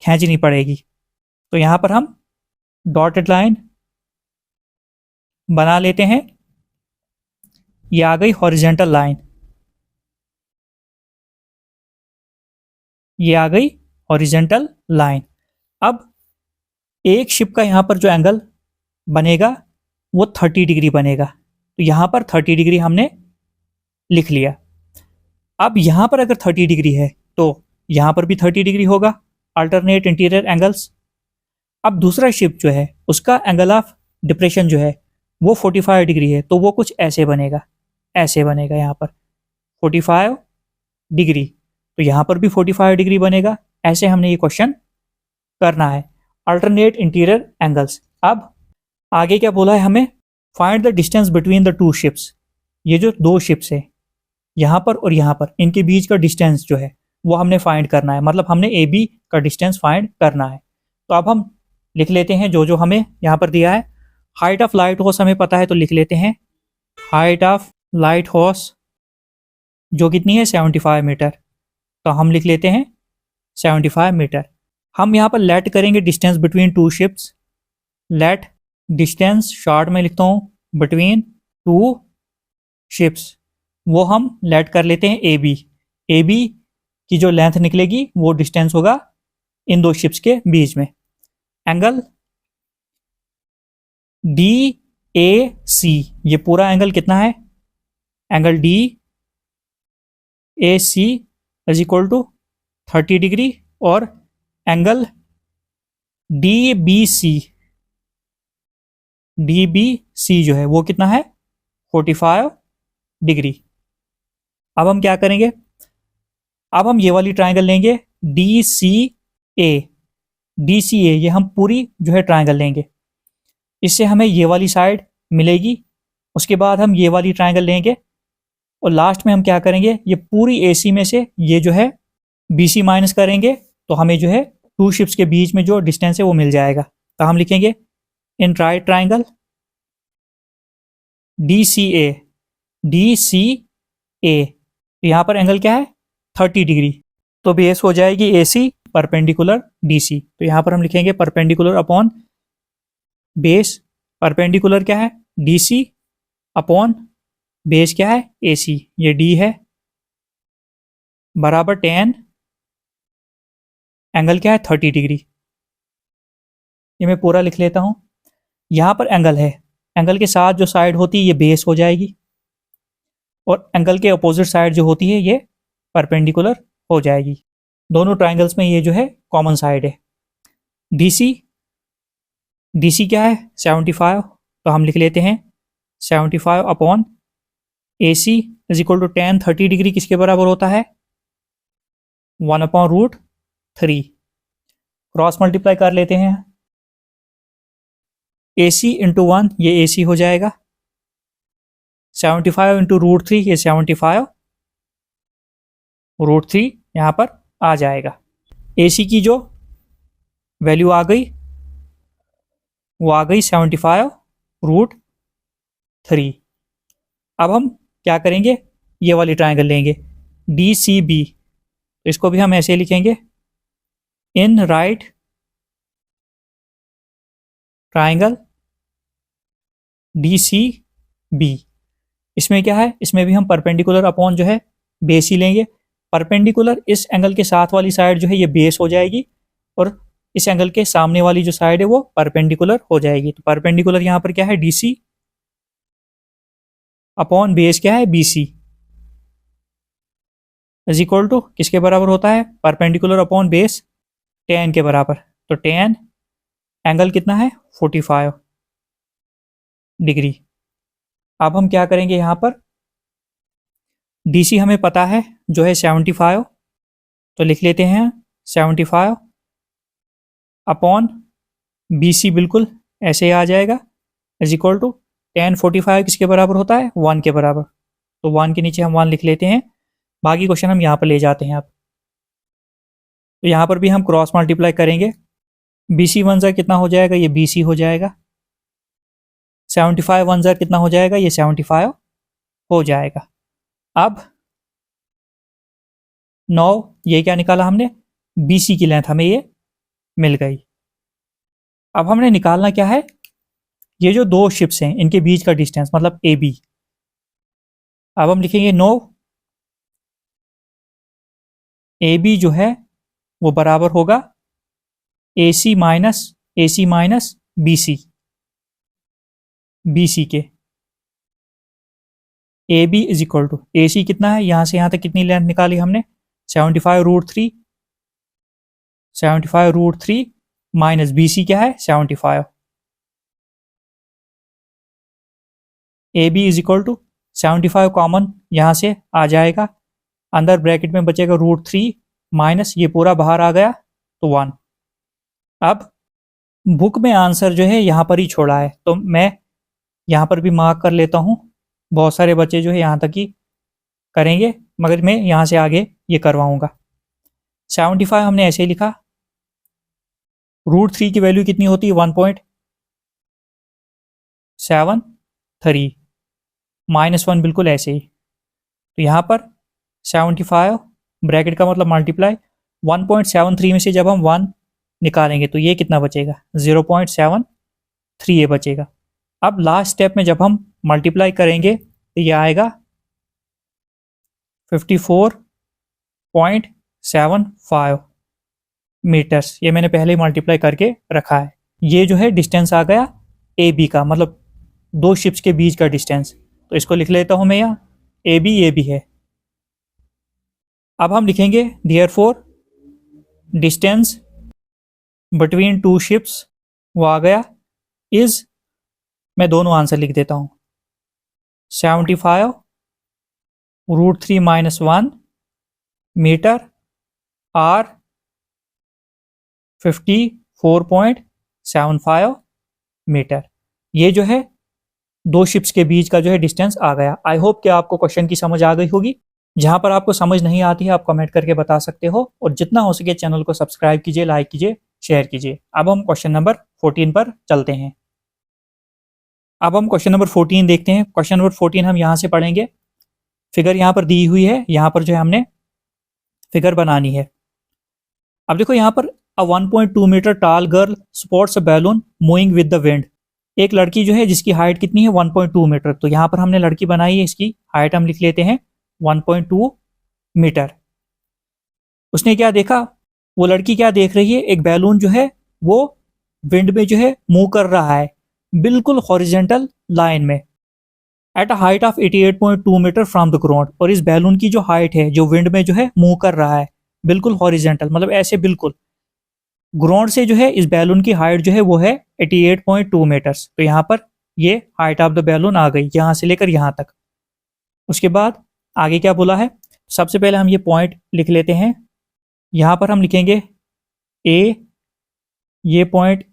[SPEAKER 1] खींचनी पड़ेगी। तो यहाँ पर हम डॉटेड लाइन बना लेते हैं। ये आ गई हॉरिजॉन्टल लाइन, ये आ गई हॉरिजॉन्टल लाइन। अब एक शिप का यहाँ पर जो एंगल बनेगा वो 30 डिग्री बनेगा। तो यहाँ पर 30 डिग्री हमने लिख लिया। अब यहाँ पर अगर 30 डिग्री है तो यहाँ पर भी 30 डिग्री होगा, अल्टरनेट इंटीरियर एंगल्स। अब दूसरा शिप जो है उसका एंगल ऑफ डिप्रेशन जो है वो 45 डिग्री है, तो वो कुछ ऐसे बनेगा, ऐसे बनेगा यहाँ पर 45 डिग्री। तो यहाँ पर भी 45 डिग्री बनेगा। ऐसे हमने ये क्वेश्चन करना है, अल्टरनेट इंटीरियर एंगल्स। अब आगे क्या बोला है हमें, find the distance between the two ships. ये जो दो शिप्स है यहाँ पर और यहाँ पर, इनके बीच का डिस्टेंस जो है वो हमने फाइंड करना है, मतलब हमने ए बी का डिस्टेंस फाइंड करना है। तो अब हम लिख लेते हैं जो जो हमें यहाँ पर दिया है। हाइट ऑफ लाइट हाउस हमें पता है, तो लिख लेते हैं हाइट ऑफ लाइट हाउस जो कितनी है 75 मीटर। तो हम लिख लेते हैं 75 मीटर। हम यहाँ पर लेट करेंगे distance between two ships. Let distance short में लिखता हूँ बिटवीन टू शिप्स, वो हम लेट कर लेते हैं ए बी। ए बी की जो लेंथ निकलेगी वो डिस्टेंस होगा इन दो शिप्स के बीच में। एंगल डी ए सी, ये पूरा एंगल कितना है, angle D A C is equal to 30 degree, और एंगल डी बी सी जो है वो कितना है 45 डिग्री। अब हम क्या करेंगे, अब हम ये वाली ट्रायंगल लेंगे डी सी ए। ये हम पूरी जो है ट्रायंगल लेंगे, इससे हमें ये वाली साइड मिलेगी। उसके बाद हम ये वाली ट्रायंगल लेंगे और लास्ट में हम क्या करेंगे, ये पूरी AC में से ये जो है BC माइनस करेंगे, तो हमें जो है टू शिप्स के बीच में जो डिस्टेंस है वो मिल जाएगा। तो हम लिखेंगे इन राइट ट्रायंगल DCA। यहाँ पर एंगल क्या है 30 डिग्री, तो बेस हो जाएगी AC परपेंडिकुलर DC। तो यहाँ पर हम लिखेंगे परपेंडिकुलर अपॉन बेस। परपेंडिकुलर क्या है DC अपॉन बेस क्या है AC, ये D है, बराबर tan एंगल क्या है 30 डिग्री। ये मैं पूरा लिख लेता हूं। यहां पर एंगल है, एंगल के साथ जो साइड होती है ये बेस हो जाएगी, और एंगल के अपोजिट साइड जो होती है ये परपेंडिकुलर हो जाएगी। दोनों ट्रायंगल्स में ये जो है कॉमन साइड है। DC क्या है 75, तो हम लिख लेते हैं 75 upon AC is equal to tan 30 degree किसके बराबर होता है 1/√3। क्रॉस मल्टीप्लाई कर लेते हैं, AC इंटू 1 ये AC हो जाएगा, 75 इंटू √3 ये 75√3 यहाँ पर आ जाएगा। AC की जो वैल्यू आ गई वो आ गई 75√3। अब हम क्या करेंगे, ये वाली ट्रायंगल लेंगे DCB, तो इसको भी हम ऐसे लिखेंगे इन राइट ट्राइंगल DCB। इसमें क्या है, इसमें भी हम परपेंडिकुलर अपॉन जो है बेस ही लेंगे। परपेंडिकुलर इस एंगल के साथ वाली साइड जो है ये बेस हो जाएगी और इस एंगल के सामने वाली जो साइड है वो परपेंडिकुलर हो जाएगी। तो परपेंडिकुलर यहां पर क्या है, DC अपॉन बेस क्या है, BC इज इक्वल टू किसके बराबर होता है, परपेंडिकुलर अपॉन बेस tan के बराबर। तो tan एंगल कितना है, 45 डिग्री। अब हम क्या करेंगे, यहां पर DC हमें पता है जो है 75, तो लिख लेते हैं 75 अपॉन BC, बिल्कुल ऐसे ही आ जाएगा, इज इक्वल टू tan 45 किसके बराबर होता है, 1 के बराबर। तो 1 के नीचे हम 1 लिख लेते हैं। बाकी क्वेश्चन हम यहाँ पर ले जाते हैं। अब तो यहाँ पर भी हम क्रॉस मल्टीप्लाई करेंगे। BC 1 ज़र कितना हो जाएगा, ये BC हो जाएगा। 75 1 ज़र कितना हो जाएगा, ये 75 हो जाएगा। अब 9, ये क्या निकाला हमने, BC की लेंथ हमें ये मिल गई। अब हमने निकालना क्या है, ये जो दो शिप्स हैं इनके बीच का डिस्टेंस मतलब AB। अब हम लिखेंगे 9 AB जो है वो बराबर होगा AC माइनस BC के। AB is equal to AC कितना है, यहां से यहां तक कितनी लेंथ निकाली हमने, 75 रूट थ्री माइनस BC क्या है, 75। AB is equal to 75 common यहां से आ जाएगा, अंदर ब्रैकेट में बचेगा √3 माइनस ये पूरा बाहर आ गया तो 1। अब बुक में आंसर जो है यहाँ पर ही छोड़ा है, तो मैं यहाँ पर भी मार्क कर लेता हूँ। बहुत सारे बच्चे जो है यहाँ तक ही करेंगे, मगर मैं यहाँ से आगे ये करवाऊँगा। 75 हमने ऐसे ही लिखा, √3 की वैल्यू कितनी होती है, 1.73 -1 बिल्कुल ऐसे ही। तो यहाँ पर 75 ब्रैकेट का मतलब मल्टीप्लाई 1.73 में से जब हम 1 निकालेंगे तो ये कितना बचेगा, 0.73 ये बचेगा। अब लास्ट स्टेप में जब हम मल्टीप्लाई करेंगे तो ये आएगा 54.75 मीटर्स। ये मैंने पहले ही मल्टीप्लाई करके रखा है। ये जो है डिस्टेंस आ गया AB का, मतलब दो शिप्स के बीच का डिस्टेंस। तो इसको लिख लेता हूं मैं यहाँ, AB है। अब हम लिखेंगे therefore distance between two ships, वो आ गया इज, मैं दोनों आंसर लिख देता हूं, 75 √3 - 1 मीटर R 54.75 मीटर। ये जो है दो शिप्स के बीच का जो है डिस्टेंस आ गया। आई होप कि आपको क्वेश्चन की समझ आ गई होगी। जहां पर आपको समझ नहीं आती है आप कमेंट करके बता सकते हो, और जितना हो सके चैनल को सब्सक्राइब कीजिए, लाइक कीजिए, शेयर कीजिए। अब हम क्वेश्चन नंबर 14 पर चलते हैं। अब हम क्वेश्चन नंबर 14 देखते हैं। क्वेश्चन नंबर 14 हम यहाँ से पढ़ेंगे। फिगर यहाँ पर दी हुई है, यहाँ पर जो है हमने फिगर बनानी है। अब देखो यहाँ पर अ 1.2 मीटर टाल girl sports a balloon moving with the wind. एक लड़की जो है जिसकी हाइट कितनी है, 1.2 मीटर। तो यहाँ पर हमने लड़की बनाई है, इसकी हाइट हम लिख लेते हैं 1.2 मीटर। उसने क्या देखा, वो लड़की क्या देख रही है, एक बैलून जो है वो विंड में जो है मूव कर रहा है, बिल्कुल हॉरिजेंटल लाइन में, at a height of 88.2 metre from the ground. और इस बैलून की जो हाइट है, जो विंड में जो है मूव कर रहा है, बिल्कुल हॉरिजेंटल मतलब ऐसे बिल्कुल ग्राउंड से जो है इस बैलून की हाइट जो है वो है 88.2 मीटर्स। तो यहाँ पर ये हाइट ऑफ द बैलून आ गई, यहाँ से लेकर यहाँ तक। उसके बाद आगे क्या बोला है, सबसे पहले हम ये पॉइंट लिख लेते हैं। यहाँ पर हम लिखेंगे A, ये पॉइंट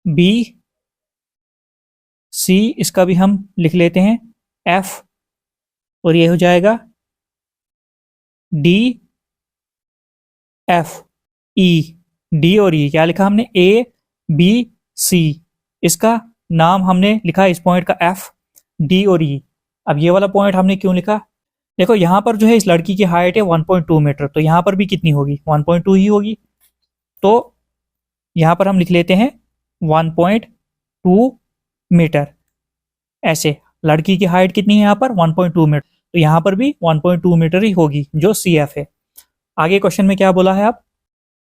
[SPEAKER 1] B, C, इसका भी हम लिख लेते हैं F, और ये हो जाएगा D, F, E। D और E क्या लिखा हमने, A, B, C। इसका नाम हमने लिखा इस पॉइंट का F, D और E। अब ये वाला पॉइंट हमने क्यों लिखा, देखो यहाँ पर जो है इस लड़की की हाइट है 1.2 मीटर, तो यहाँ पर भी कितनी होगी, 1.2 ही होगी। तो यहाँ पर हम लिख लेते हैं 1.2 मीटर। ऐसे लड़की की हाइट कितनी है यहाँ पर 1.2 मीटर, तो यहाँ पर भी 1.2 मीटर ही होगी जो CF है। आगे क्वेश्चन में क्या बोला है आप,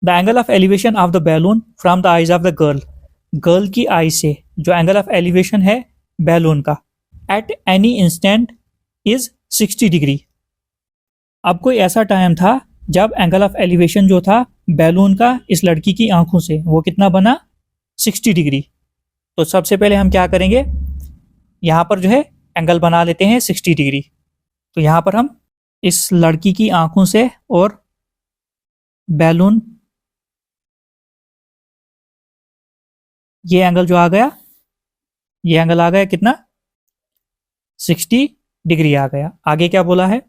[SPEAKER 1] the angle of elevation of the balloon from the eyes of the girl, girl की आई से जो एंगल ऑफ एलिवेशन है बैलून का at any instant is 60 degree. अब कोई ऐसा टाइम था जब एंगल ऑफ एलिवेशन जो था बैलून का इस लड़की की आंखों से वो कितना बना 60 डिग्री। तो सबसे पहले हम क्या करेंगे, यहाँ पर जो है एंगल बना लेते हैं 60 डिग्री। तो यहाँ पर हम इस लड़की की आंखों से और बैलून, ये एंगल जो आ गया, ये एंगल आ गया कितना 60 डिग्री आ गया। आगे क्या बोला है,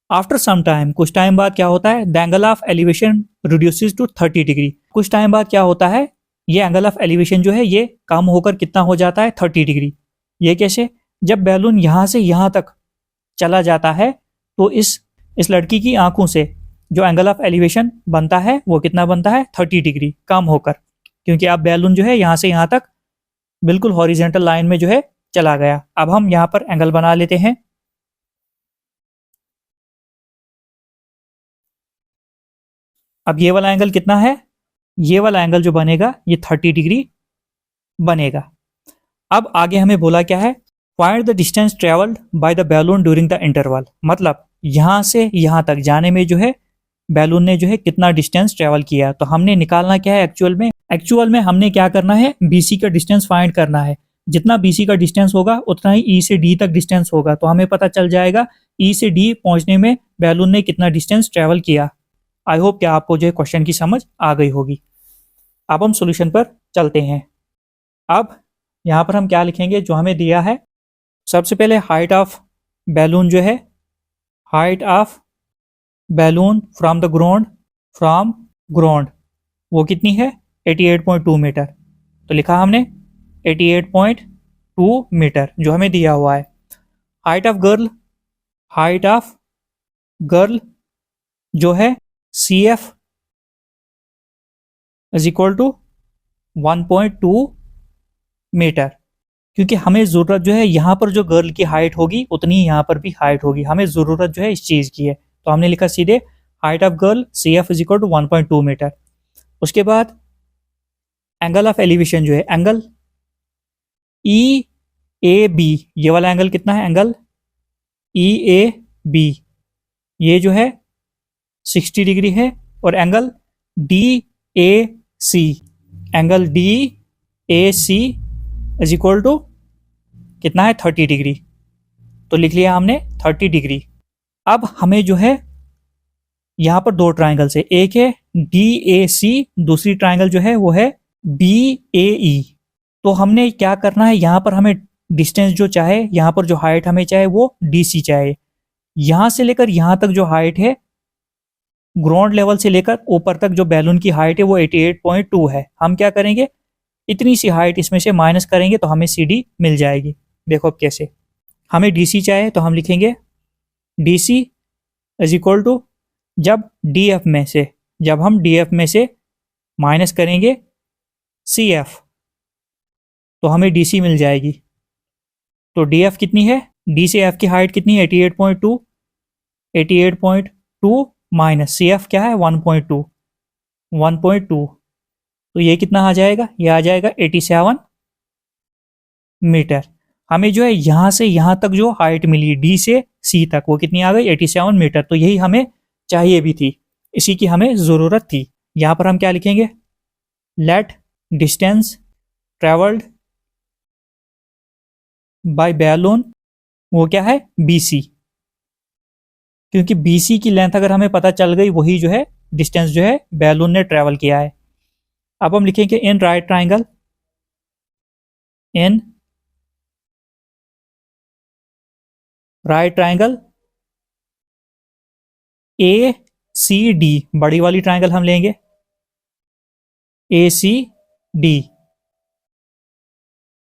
[SPEAKER 1] आफ्टर सम टाइम, कुछ टाइम बाद क्या होता है, the angle of elevation reduces to 30 degree. कुछ टाइम बाद क्या होता है, ये एंगल ऑफ एलिवेशन जो है ये कम होकर कितना हो जाता है 30 डिग्री। ये कैसे, जब बैलून यहाँ से यहाँ तक चला जाता है तो इस लड़की की आंखों से जो एंगल ऑफ एलिवेशन बनता है वो कितना बनता है 30 डिग्री कम होकर, क्योंकि अब बैलून जो है यहाँ से यहाँ तक बिल्कुल हॉरिजेंटल लाइन में जो है चला गया। अब हम यहाँ पर एंगल बना लेते हैं। अब ये वाला एंगल कितना है, ये वाला एंगल जो बनेगा ये 30 डिग्री बनेगा। अब आगे हमें बोला क्या है, find the distance travelled by the balloon during the interval, मतलब यहाँ से यहाँ तक जाने में जो है बैलून ने जो है कितना डिस्टेंस ट्रेवल किया। तो हमने निकालना क्या है एक्चुअल में हमने क्या करना है, BC का डिस्टेंस फाइंड करना है। जितना BC का डिस्टेंस होगा उतना ही E से D तक डिस्टेंस होगा, तो हमें पता चल जाएगा E से D पहुंचने में बैलून ने कितना डिस्टेंस ट्रेवल किया। आई होप कि आपको जो है क्वेश्चन की समझ आ गई होगी। अब हम सॉल्यूशन पर चलते हैं। अब यहाँ पर हम क्या लिखेंगे, जो हमें दिया है, सबसे पहले हाइट ऑफ बैलून जो है, height of balloon from ground वो कितनी है 88.2 मीटर। तो लिखा हमने 88.2 मीटर जो हमें दिया हुआ है। हाइट ऑफ गर्ल जो है CF is equal to 1.2 metre, क्योंकि हमें ज़रूरत जो है यहाँ पर जो गर्ल की हाइट होगी उतनी ही यहाँ पर भी हाइट होगी, हमें ज़रूरत जो है इस चीज़ की है। तो हमने लिखा सीधे height of girl CF is equal to 1.2 metre. उसके बाद एंगल ऑफ एलिवेशन जो है एंगल EAB, ये वाला एंगल कितना है, एंगल EAB ये जो है 60 डिग्री है। और angle DAC is equal to कितना है 30 डिग्री। तो लिख लिया हमने 30 डिग्री। अब हमें जो है यहाँ पर दो ट्राइंगल से, एक है DAC, दूसरी ट्राइंगल जो है वो है BAE। तो हमने क्या करना है, यहाँ पर हमें डिस्टेंस जो चाहे, यहाँ पर जो हाइट हमें चाहे वो DC चाहे। यहाँ से लेकर यहाँ तक जो हाइट है, ग्राउंड लेवल से लेकर ऊपर तक जो बैलून की हाइट है वो 88.2 है। हम क्या करेंगे, इतनी सी हाइट इसमें से माइनस करेंगे तो हमें CD मिल जाएगी। देखो अब कैसे, हमें DC चाहे तो हम लिखेंगे DC इज इक्वल टू, जब हम DF में से माइनस करेंगे CF तो हमें DC मिल जाएगी। तो DF कितनी है, D से F की हाइट कितनी है 88.2 माइनस CF क्या है 1.2। तो ये कितना आ जाएगा, ये आ जाएगा 87 मीटर। हमें जो है यहाँ से यहाँ तक जो हाइट मिली D से C तक वो कितनी आ गई 87 मीटर। तो यही हमें चाहिए भी थी, इसी की हमें ज़रूरत थी। यहाँ पर हम क्या लिखेंगे, let distance travelled by balloon वो क्या है BC, क्योंकि BC की लेंथ अगर हमें पता चल गई वही जो है डिस्टेंस जो है बैलून ने ट्रेवल किया है। अब हम लिखेंगे इन राइट ट्राइंगल ACD, बड़ी वाली ट्राइंगल हम लेंगे ACD।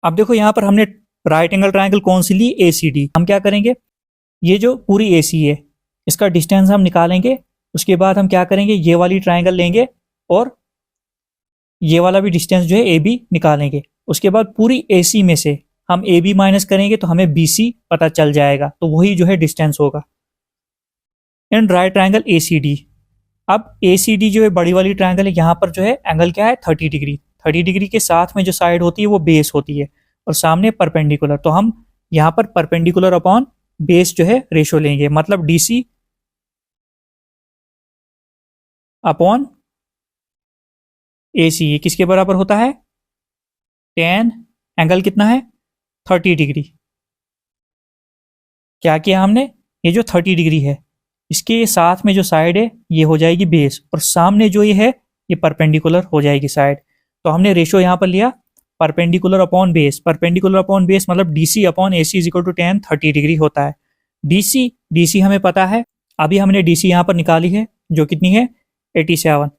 [SPEAKER 1] अब देखो यहां पर हमने राइट एंगल ट्राइंगल कौन सी ली, ACD। हम क्या करेंगे, ये जो पूरी AC है इसका डिस्टेंस हम निकालेंगे। उसके बाद हम क्या करेंगे, ये वाली ट्राइंगल लेंगे और ये वाला भी डिस्टेंस जो है ए बी निकालेंगे। उसके बाद पूरी ए सी में से हम ए बी माइनस करेंगे तो हमें बी सी पता चल जाएगा, तो वही जो है डिस्टेंस होगा। In right triangle A C D, अब ए सी डी जो है बड़ी वाली ट्रायंगल है, यहाँ पर जो है एंगल क्या है 30 डिग्री। 30 डिग्री के साथ में जो साइड होती है वो बेस होती है और सामने परपेंडिकुलर, तो हम यहाँ पर परपेंडिकुलर अपॉन बेस जो है रेशो लेंगे, मतलब D C upon A C, ये किसके बराबर होता है, टेन एंगल कितना है 30 डिग्री। क्या किया हमने, ये जो 30 डिग्री है इसके साथ में जो साइड है ये हो जाएगी बेस, और सामने जो ये है ये परपेंडिकुलर हो जाएगी साइड। तो हमने रेशो यहाँ पर लिया perpendicular upon base. Perpendicular upon base मतलब DC upon AC is equal to tan 30 degree होता है। डीसी हमें पता है, अभी हमने डीसी यहाँ पर निकाली है जो कितनी है 87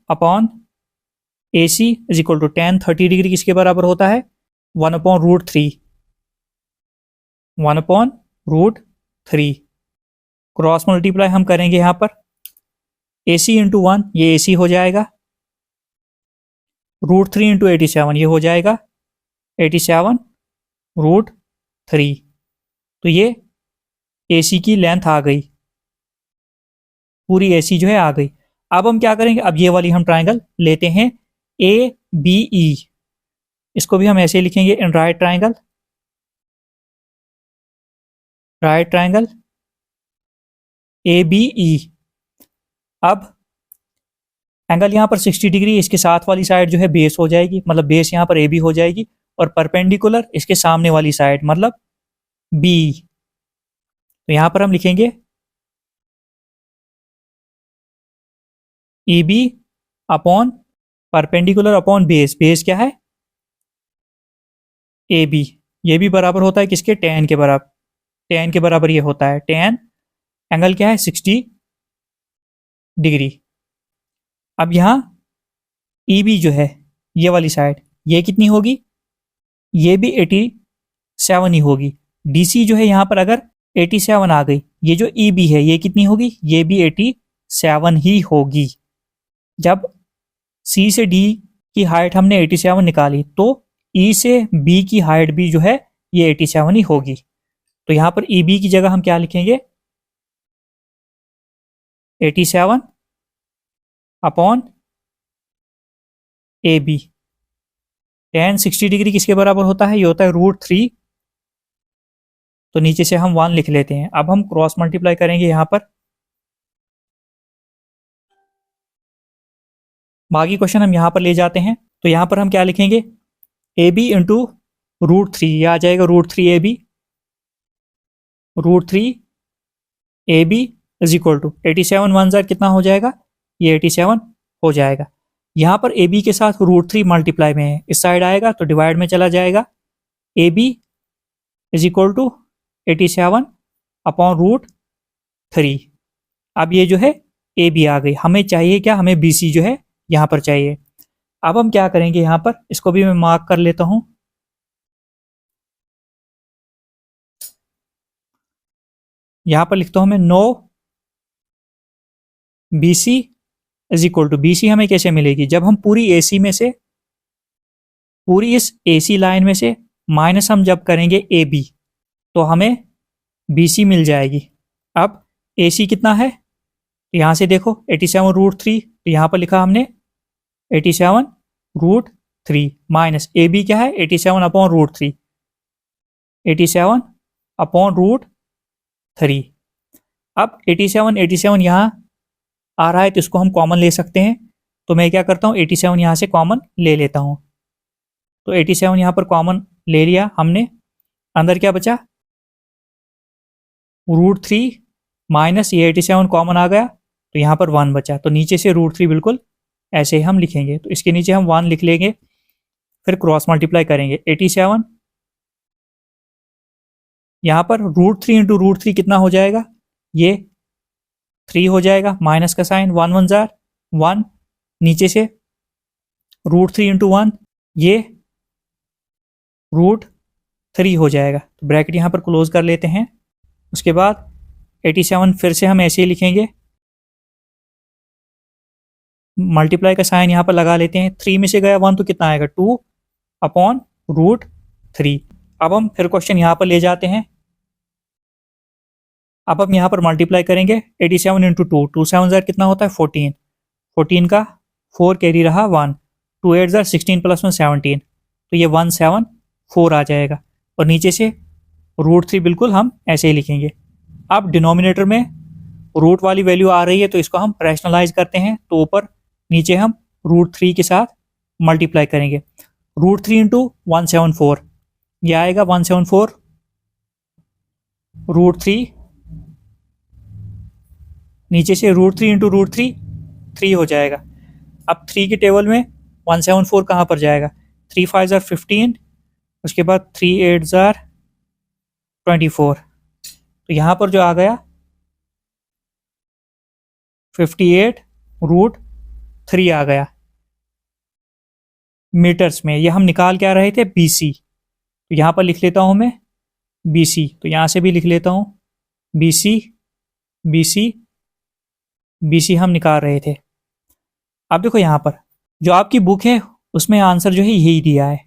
[SPEAKER 1] upon A C is equal to tan 30 degree किसके बराबर होता है 1/√3। 1/√3 क्रॉस मल्टीप्लाई हम करेंगे यहाँ पर ए सी इंटू 1 ये ए सी हो जाएगा, √3 इंटू 87 ये हो जाएगा 87√3। तो ये ए सी की लेंथ आ गई, पूरी ए सी जो है आ गई। अब हम क्या करेंगे, अब ये वाली हम ट्राइंगल लेते हैं ए बी ई, इसको भी हम ऐसे लिखेंगे in right triangle A B E. अब एंगल यहाँ पर 60 डिग्री, इसके साथ वाली साइड जो है बेस हो जाएगी, मतलब बेस यहाँ पर ए बी हो जाएगी, और परपेंडिकुलर इसके सामने वाली साइड मतलब बी। तो यहाँ पर हम लिखेंगे E B upon perpendicular upon base. Base क्या है ए बी, ये भी बराबर होता है किसके, टेन के बराबर। टेन के बराबर ये होता है, टेन एंगल क्या है 60 डिग्री। अब यहाँ ई बी जो है ये वाली साइड ये कितनी होगी, ये भी 87 ही होगी। डीसी जो है यहाँ पर अगर 87 आ गई, ये जो ई बी है ये कितनी होगी, ये भी 87 ही होगी। जब सी से डी की हाइट हमने 87 निकाली तो ई से बी की हाइट भी जो है ये 87 ही होगी। तो यहाँ पर ई बी की जगह हम क्या लिखेंगे 87 upon A B. Tan 60 degree किसके बराबर होता है, ये होता है √3। तो नीचे से हम 1 लिख लेते हैं। अब हम क्रॉस मल्टीप्लाई करेंगे यहाँ पर, बाकी क्वेश्चन हम यहाँ पर ले जाते हैं। तो यहाँ पर हम क्या लिखेंगे ए बी इंटू √3, ये आ जाएगा √3 A B, √3 A B is equal to 87 1 जार कितना हो जाएगा, ये 87 हो जाएगा। यहाँ पर ए बी के साथ √3 मल्टीप्लाई में है, इस साइड आएगा तो डिवाइड में चला जाएगा। A B is equal to 87 upon √3। अब ये जो है ए बी आ गई, हमें चाहिए क्या, हमें बी सी जो है यहाँ पर चाहिए। अब हम क्या करेंगे यहाँ पर, इसको भी मैं मार्क कर लेता हूँ। यहाँ पर लिखता हूँ मैं now B C is equal to, B C हमें कैसे मिलेगी, जब हम पूरी ए सी में से, पूरी इस ए सी लाइन में से माइनस हम जब करेंगे ए बी तो हमें बी सी मिल जाएगी। अब ए सी कितना है, तो यहाँ से देखो 87√3, तो यहाँ पर लिखा हमने 87√3 माइनस ए बी क्या है 87 अपॉन √3, 87 अपॉन √3। अब 87 यहाँ आ रहा है तो इसको हम कॉमन ले सकते हैं। तो मैं क्या करता हूँ 87 यहाँ से कॉमन ले लेता हूँ। तो 87 यहाँ पर कॉमन ले लिया हमने, अंदर क्या बचा √3 माइनस ये 87 कॉमन आ गया तो यहाँ पर 1 बचा, तो नीचे से √3 बिल्कुल ऐसे हम लिखेंगे। तो इसके नीचे हम 1 लिख लेंगे, फिर क्रॉस मल्टीप्लाई करेंगे 87, यहाँ पर √3 इंटू √3 कितना हो जाएगा, ये 3 हो जाएगा, माइनस का साइन 1 1 जार 1, नीचे से √3 इंटू 1 ये √3 हो जाएगा। तो ब्रैकेट यहाँ पर क्लोज कर लेते हैं। उसके बाद 87 फिर से हम ऐसे ही लिखेंगे मल्टीप्लाई का साइन यहाँ पर लगा लेते हैं। 3 में से गया 1 तो कितना आएगा 2/√3। अब हम फिर क्वेश्चन यहाँ पर ले जाते हैं। अब हम यहाँ पर मल्टीप्लाई करेंगे 87 इंटू 2, 2 7 ज़ार कितना होता है 14, 14 का 4 कैरी रहा 1, 2 8 ज़ार 16 प्लस 1 17, तो ये 174 आ जाएगा। और नीचे से √3 बिल्कुल हम ऐसे ही लिखेंगे। अब डिनोमिनेटर में रूट वाली वैल्यू आ रही है तो इसको हम रैशनलाइज करते हैं, तो ऊपर नीचे हम √3 के साथ मल्टीप्लाई करेंगे। √3 इंटू 174, यह आएगा 174 √3, नीचे से √3 इंटू √3 3 हो जाएगा। अब 3 के टेबल में 174 कहाँ पर जाएगा, 3 5 ज़ार 15, उसके बाद 3 8 ज़ार 24, तो यहाँ पर जो आ गया 58√3 आ गया मीटर्स में। ये हम निकाल क्या रहे थे BC, तो यहाँ पर लिख लेता हूँ मैं BC, तो यहाँ से भी लिख लेता हूँ BC BC BC हम निकाल रहे थे। अब देखो यहाँ पर जो आपकी बुक है उसमें आंसर जो है यही दिया है,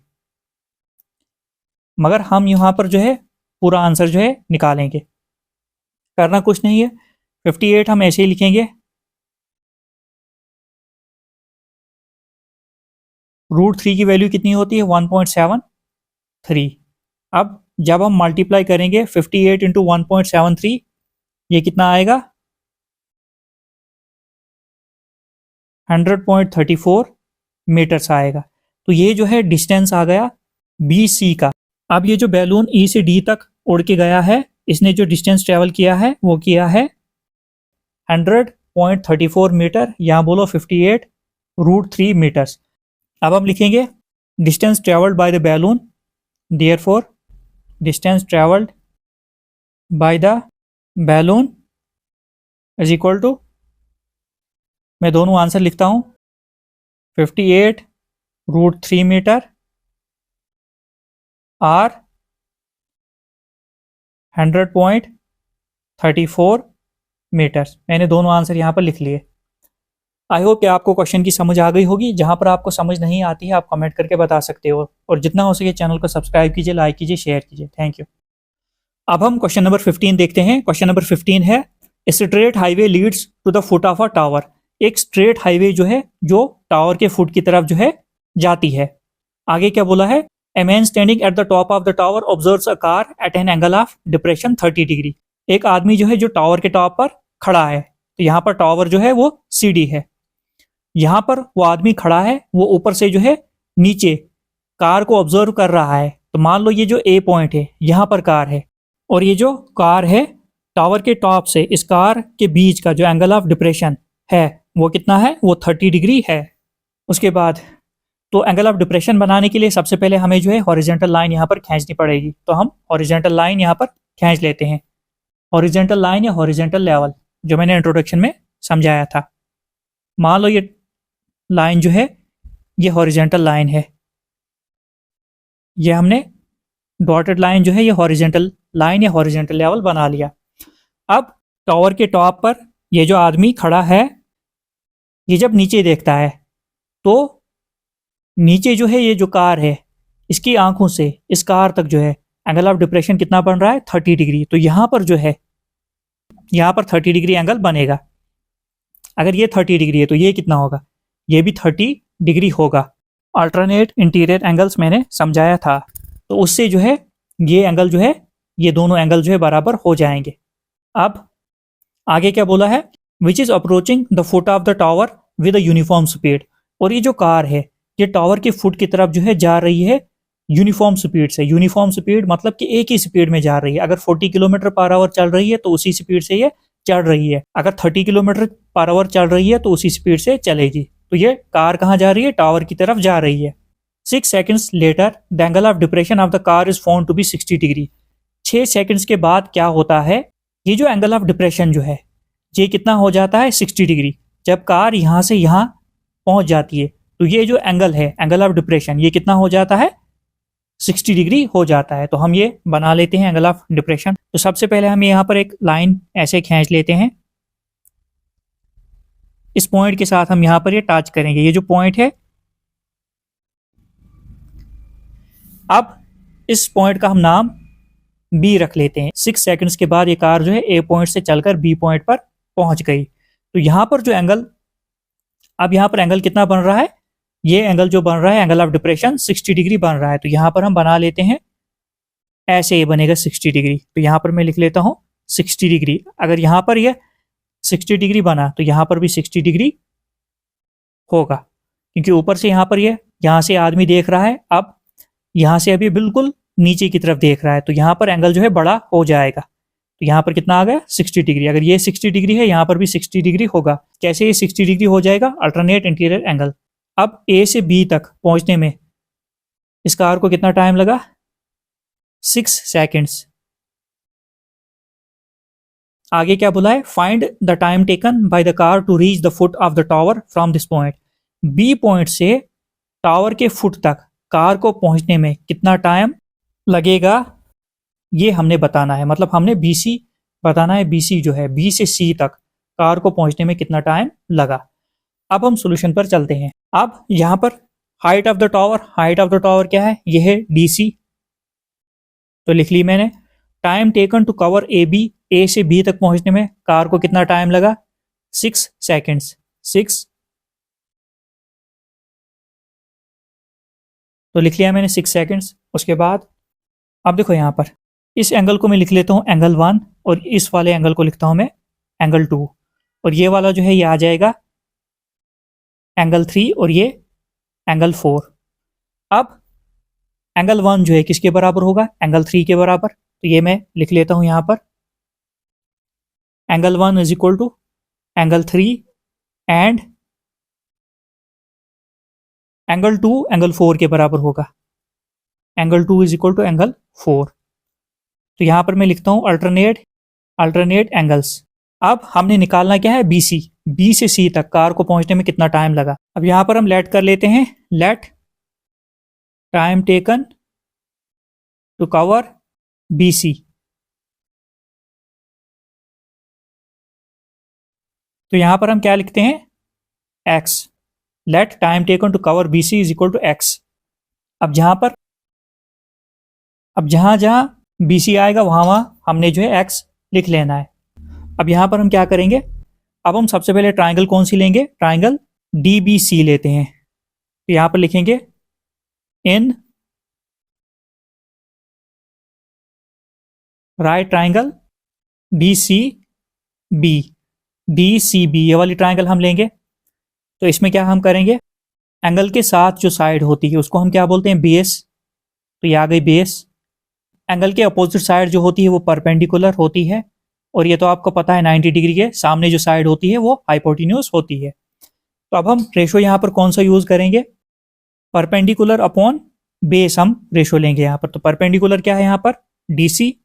[SPEAKER 1] मगर हम यहाँ पर जो है पूरा आंसर जो है निकालेंगे। करना कुछ नहीं है, 58 हम ऐसे ही लिखेंगे, √3 की वैल्यू कितनी होती है 1.73। अब जब हम मल्टीप्लाई करेंगे 58 इंटू 1.73, ये कितना आएगा 100.34 मीटर्स आएगा। तो ये जो है डिस्टेंस आ गया BC का। अब ये जो बैलून E से D तक उड़ के गया है, इसने जो डिस्टेंस ट्रेवल किया है वो किया है 100.34 मीटर, यहाँ बोलो 58√3 मीटर्स। अब हम लिखेंगे distance travelled by the balloon, therefore distance travelled by the balloon is equal to, मैं दोनों आंसर लिखता हूँ, 58√3 मीटर और 100.34 मीटर्स। मैंने दोनों आंसर यहाँ पर लिख लिए। आई होप कि आपको क्वेश्चन की समझ आ गई होगी। जहाँ पर आपको समझ नहीं आती है आप कमेंट करके बता सकते हो, और जितना हो सके चैनल को सब्सक्राइब कीजिए, लाइक कीजिए, शेयर कीजिए। Thank you. अब हम क्वेश्चन नंबर 15 देखते हैं। क्वेश्चन नंबर 15 है, straight highway leads to the foot of a tower. एक स्ट्रेट हाईवे जो है जो टावर के फुट की तरफ जो है जाती है। आगे क्या बोला है, a man standing at the top of the tower observes a car eight an angle of depression 30 degree. एक आदमी जो है जो टावर के टॉप पर खड़ा है, तो यहाँ पर टावर जो है वो CD है, यहाँ पर वो आदमी खड़ा है, वो ऊपर से जो है नीचे कार को ऑब्जर्व कर रहा है। तो मान लो ये जो A पॉइंट है यहाँ पर कार है, और ये जो कार है टावर के टॉप से इस कार के बीच का जो एंगल ऑफ डिप्रेशन है वो कितना है, वो 30 डिग्री है। उसके बाद तो एंगल ऑफ डिप्रेशन बनाने के लिए सबसे पहले हमें जो है हॉरिजॉन्टल लाइन यहाँ पर खींचनी पड़ेगी। तो हम हॉरिजॉन्टल लाइन यहाँ पर खींच लेते हैं। हॉरिजॉन्टल लाइन या हॉरिजॉन्टल लेवल जो मैंने इंट्रोडक्शन में समझाया था। मान लो ये लाइन जो है ये हॉरिजॉन्टल लाइन है, ये हमने डॉटेड लाइन जो है ये हॉरिजॉन्टल लाइन या हॉरिजॉन्टल लेवल बना लिया। अब टावर के टॉप पर ये जो आदमी खड़ा है, ये जब नीचे देखता है तो नीचे जो है ये जो कार है इसकी आंखों से इस कार तक जो है एंगल ऑफ डिप्रेशन कितना बन रहा है 30 डिग्री। तो यहाँ पर जो है यहाँ पर 30 डिग्री एंगल बनेगा। अगर ये 30 डिग्री है तो ये कितना होगा, ये भी 30 डिग्री होगा। अल्टरनेट इंटीरियर एंगल्स मैंने समझाया था, तो उससे जो है ये एंगल जो है ये दोनों एंगल जो है बराबर हो जाएंगे। अब आगे क्या बोला है, which is approaching the foot of the tower with a uniform speed. और ये जो कार है ये टावर के फुट की तरफ जो है जा रही है यूनिफॉर्म स्पीड से। यूनिफॉर्म स्पीड मतलब कि एक ही स्पीड में जा रही है। अगर 40 किलोमीटर पर आवर चल रही है तो उसी स्पीड से ये चल रही है, अगर 30 किलोमीटर पर आवर चल रही है तो उसी स्पीड से चलेगी। तो ये कार कहाँ जा रही है, टावर की तरफ जा रही है। 6 seconds later the angle of depression of the car is found to be 60 degree. 6 seconds के बाद क्या होता है, ये जो एंगल ऑफ डिप्रेशन जो है ये कितना हो जाता है 60 डिग्री। जब कार यहाँ से यहाँ पहुंच जाती है तो ये जो एंगल है एंगल ऑफ डिप्रेशन ये कितना हो जाता है 60 डिग्री हो जाता है। तो हम ये बना लेते हैं एंगल ऑफ डिप्रेशन। तो सबसे पहले हम यहाँ पर एक लाइन ऐसे खींच लेते हैं, इस पॉइंट के साथ हम यहाँ पर ये टच करेंगे, ये जो पॉइंट है। अब इस पॉइंट का हम नाम बी रख लेते हैं। 6 सेकंड्स के बाद ये कार जो है ए पॉइंट से चलकर बी पॉइंट पर पहुंच गई। तो यहाँ पर जो एंगल, अब यहाँ पर एंगल कितना बन रहा है, ये एंगल जो बन रहा है एंगल ऑफ डिप्रेशन 60 डिग्री बन रहा है। तो यहाँ पर हम बना लेते हैं, ऐसे ये बनेगा 60 डिग्री। तो यहाँ पर मैं लिख लेता हूँ 60 डिग्री। अगर यहाँ पर यह 60 डिग्री बना तो यहाँ पर भी 60 डिग्री होगा, क्योंकि ऊपर से यहाँ पर यह, यहाँ से आदमी देख रहा है, अब यहाँ से अभी बिल्कुल नीचे की तरफ देख रहा है, तो यहाँ पर एंगल जो है बड़ा हो जाएगा। तो यहाँ पर कितना आ गया 60 डिग्री। अगर ये 60 डिग्री है, यहाँ पर भी 60 डिग्री होगा। कैसे ये 60 डिग्री हो जाएगा, अल्टरनेट इंटीरियर एंगल। अब ए से बी तक पहुंचने में इस कार को कितना टाइम लगा, 6 सेकेंड्स। आगे क्या बोला है, find the time taken by the car to reach the foot of the tower from this point. B point से टावर के फुट तक कार को पहुंचने में कितना टाइम लगेगा, ये हमने बताना है। मतलब हमने बीसी बताना है, बीसी जो है बी से सी तक कार को पहुंचने में कितना टाइम लगा। अब हम सॉल्यूशन पर चलते हैं। अब यहां पर height of the tower, height of the tower क्या है, ये है डीसी, तो लिख ली मैंने। Time taken to cover A B, A से बी तक पहुंचने में कार को कितना टाइम लगा, 6 सेकेंड्स। 6, तो लिख लिया मैंने 6 सेकेंड्स। उसके बाद अब देखो यहाँ पर इस एंगल को मैं लिख लेता हूँ एंगल 1, और इस वाले एंगल को लिखता हूँ मैं एंगल 2, और ये वाला जो है ये आ जाएगा एंगल 3, और ये एंगल 4। अब एंगल 1 जो है किसके बराबर होगा, एंगल 3 के बराबर। तो ये मैं लिख लेता हूँ यहाँ पर, angle 1 is equal to angle 3 and angle 2 angle 4 के बराबर होगा। Angle 2 is equal to angle 4। तो यहां पर मैं लिखता हूं अल्टरनेट एंगल्स। अब हमने निकालना क्या है, बीसी, बी से सी तक कार को पहुंचने में कितना टाइम लगा। अब यहां पर हम लेट कर लेते हैं, let time taken to cover BC. तो यहां पर हम क्या लिखते हैं, x. Let time taken to cover BC is equal to x. अब जहां जहां बीसी आएगा वहां वहां हमने जो है एक्स लिख लेना है। अब यहां पर हम क्या करेंगे, अब हम सबसे पहले ट्राइंगल कौन सी लेंगे, ट्राइंगल डीबीसी लेते हैं। तो यहां पर लिखेंगे in right triangle DCB, DCB ये वाली ट्राइंगल हम लेंगे। तो इसमें क्या हम करेंगे, एंगल के साथ जो साइड होती है उसको हम क्या बोलते हैं, बेस। तो ये आ गई बेस। एंगल के अपोजिट साइड जो होती है वो परपेंडिकुलर होती है, और ये तो आपको पता है 90 डिग्री के सामने जो साइड होती है वो हाइपोटेन्यूज होती है। तो अब हम रेशो यहाँ पर कौन सा यूज करेंगे, परपेंडिकुलर अपॉन बेस हम रेशो लेंगे यहाँ पर। तो परपेंडिकुलर क्या है यहाँ पर, DC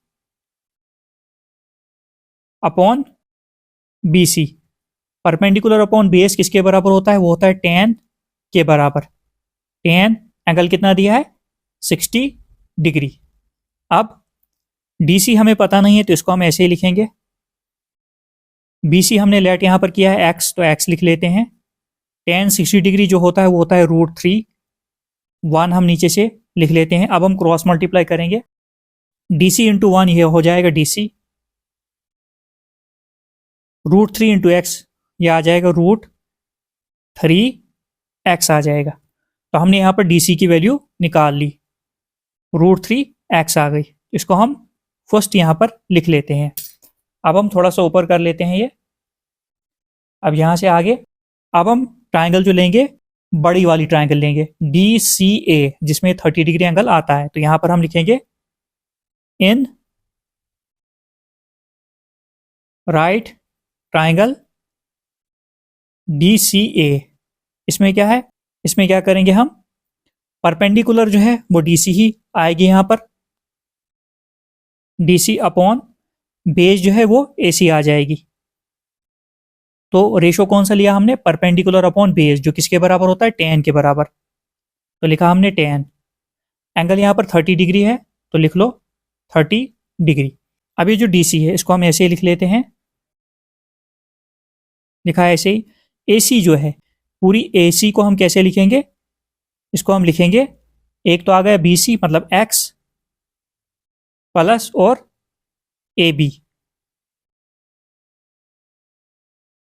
[SPEAKER 1] upon BC. Perpendicular upon base किसके बराबर होता है, वो होता है tan के बराबर। tan एंगल कितना दिया है, 60 डिग्री। अब डीसी हमें पता नहीं है तो इसको हम ऐसे ही लिखेंगे। बीसी हमने लेट यहां पर किया है एक्स, तो एक्स लिख लेते हैं। tan 60 डिग्री जो होता है वो होता है √3, 1 हम नीचे से लिख लेते हैं। अब हम क्रॉस मल्टीप्लाई करेंगे, डीसी इंटू 1 ये हो जाएगा डीसी, √3 इंटू एक्स ये आ जाएगा √3x आ जाएगा। तो हमने यहाँ पर डीसी की वैल्यू निकाल ली, √3x आ गई। इसको हम फर्स्ट यहाँ पर लिख लेते हैं। अब हम थोड़ा सा ऊपर कर लेते हैं ये। अब यहाँ से आगे अब हम ट्राइंगल जो लेंगे, बड़ी वाली ट्राइंगल लेंगे DCA, जिसमें 30 डिग्री एंगल आता है। तो यहाँ पर हम लिखेंगे इन राइट ट्राइंगल DCA। इसमें क्या है, इसमें क्या करेंगे हम, परपेंडिकुलर जो है वो DC ही आएगी यहाँ पर, DC अपॉन बेस जो है वो AC आ जाएगी। तो रेशो कौन सा लिया हमने, परपेंडिकुलर अपॉन बेस, जो किसके बराबर होता है, tan के बराबर। तो लिखा हमने tan। एंगल यहाँ पर 30 डिग्री है तो लिख लो 30 डिग्री। अब ये जो DC है इसको हम ऐसे ही लिख लेते हैं, लिखा है ऐसे ही, AC जो है, पूरी AC को हम कैसे लिखेंगे? इसको हम लिखेंगे, एक तो आ गया BC मतलब X प्लस और AB।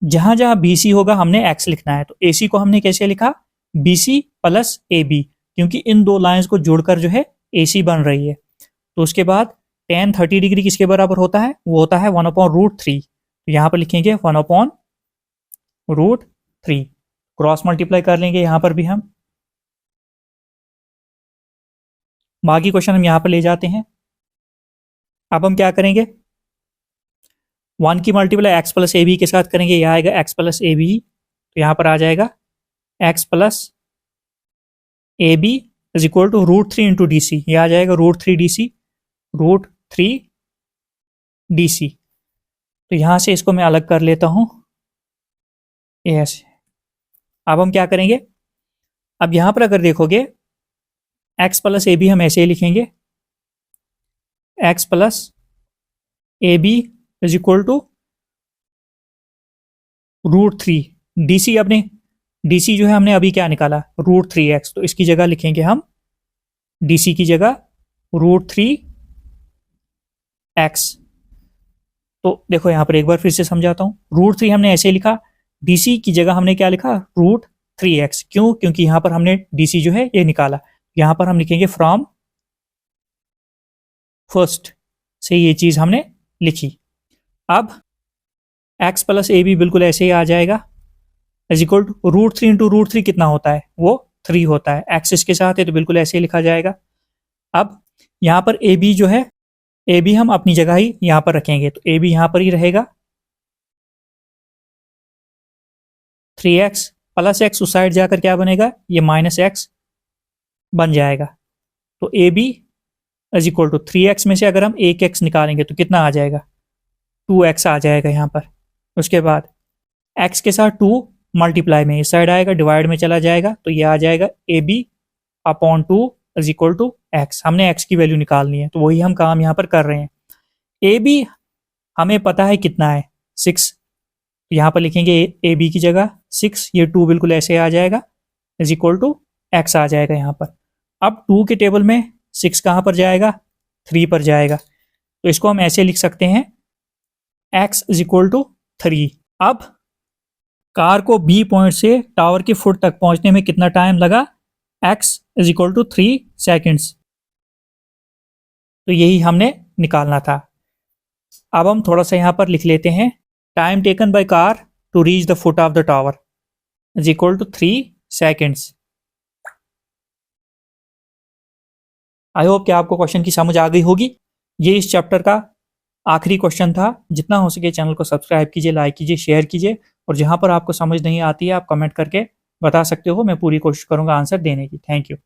[SPEAKER 1] जहां जहां BC होगा हमने X लिखना है, तो AC को हमने कैसे लिखा? BC प्लस AB, क्योंकि इन दो लाइंस को जोड़कर जो है AC बन रही है। तो उसके बाद tan 30 डिग्री किसके बराबर होता है? वो होता है 1/√3। तो यहाँ पर लिखेंगे 1/√3, क्रॉस मल्टीप्लाई कर लेंगे यहाँ पर भी हम। बाकी क्वेश्चन हम यहाँ पर ले जाते हैं। अब हम क्या करेंगे? 1 की मल्टीप्लाई x प्लस AB के साथ करेंगे, यह आएगा x प्लस AB, तो यहाँ पर आ जाएगा x plus AB is equal to √3 into DC, यह आ जाएगा √3DC, √3DC। तो यहाँ से इसको मैं अलग कर लेता हूँ ऐसे। अब हम क्या करेंगे? अब यहाँ पर अगर देखोगे x प्लस AB हम ऐसे ही लिखेंगे, x plus AB is equal to √3 DC। अपने DC जो है हमने अभी क्या निकाला? √3x, तो इसकी जगह लिखेंगे हम DC की जगह √3x। तो देखो यहाँ पर एक बार फिर से समझाता हूँ, √3 हमने ऐसे लिखा, DC की जगह हमने क्या लिखा? √3x। क्यों? क्योंकि यहाँ पर हमने DC जो है ये निकाला। यहाँ पर हम लिखेंगे फ्रॉम फर्स्ट से ये चीज हमने लिखी। अब x प्लस AB बिल्कुल ऐसे ही आ जाएगा, इज इक्वल टू √3 इंटू √3 कितना होता है? वो 3 होता है। x इसके साथ है तो बिल्कुल ऐसे ही लिखा जाएगा। अब यहाँ पर AB जो है, AB हम अपनी जगह ही यहाँ पर रखेंगे, तो AB यहाँ पर ही रहेगा, 3x प्लस x उस साइड जाकर क्या बनेगा? ये -x बन जाएगा। तो AB is equal to 3x में से अगर हम एक x निकालेंगे तो कितना आ जाएगा? 2x आ जाएगा यहाँ पर। उसके बाद x के साथ 2 मल्टीप्लाई में इस साइड आएगा, डिवाइड में चला जाएगा, तो ये आ जाएगा AB/2 is equal to x। हमने x की वैल्यू निकालनी है, तो वही हम काम यहाँ पर कर रहे हैं। AB हमें पता है कितना है? 6। यहाँ पर लिखेंगे AB की जगह 6, ये 2 बिल्कुल ऐसे आ जाएगा, इज इक्वल टू x आ जाएगा यहाँ पर। अब 2 के टेबल में 6 कहाँ पर जाएगा? 3 पर जाएगा, तो इसको हम ऐसे लिख सकते हैं x इज इक्वल टू 3। अब कार को B पॉइंट से टावर के फुट तक पहुंचने में कितना टाइम लगा? x is equal to 3 seconds. तो यही हमने निकालना था। अब हम थोड़ा सा यहाँ पर लिख लेते हैं, time taken by car to reach the foot of the tower is equal to 3 seconds. I hope कि आपको क्वेश्चन की समझ आ गई होगी। ये इस चैप्टर का आखिरी क्वेश्चन था। जितना हो सके चैनल को सब्सक्राइब कीजिए, लाइक कीजिए, शेयर कीजिए, और जहां पर आपको समझ नहीं आती है आप कमेंट करके बता सकते हो, मैं पूरी कोशिश करूंगा आंसर देने की। Thank you.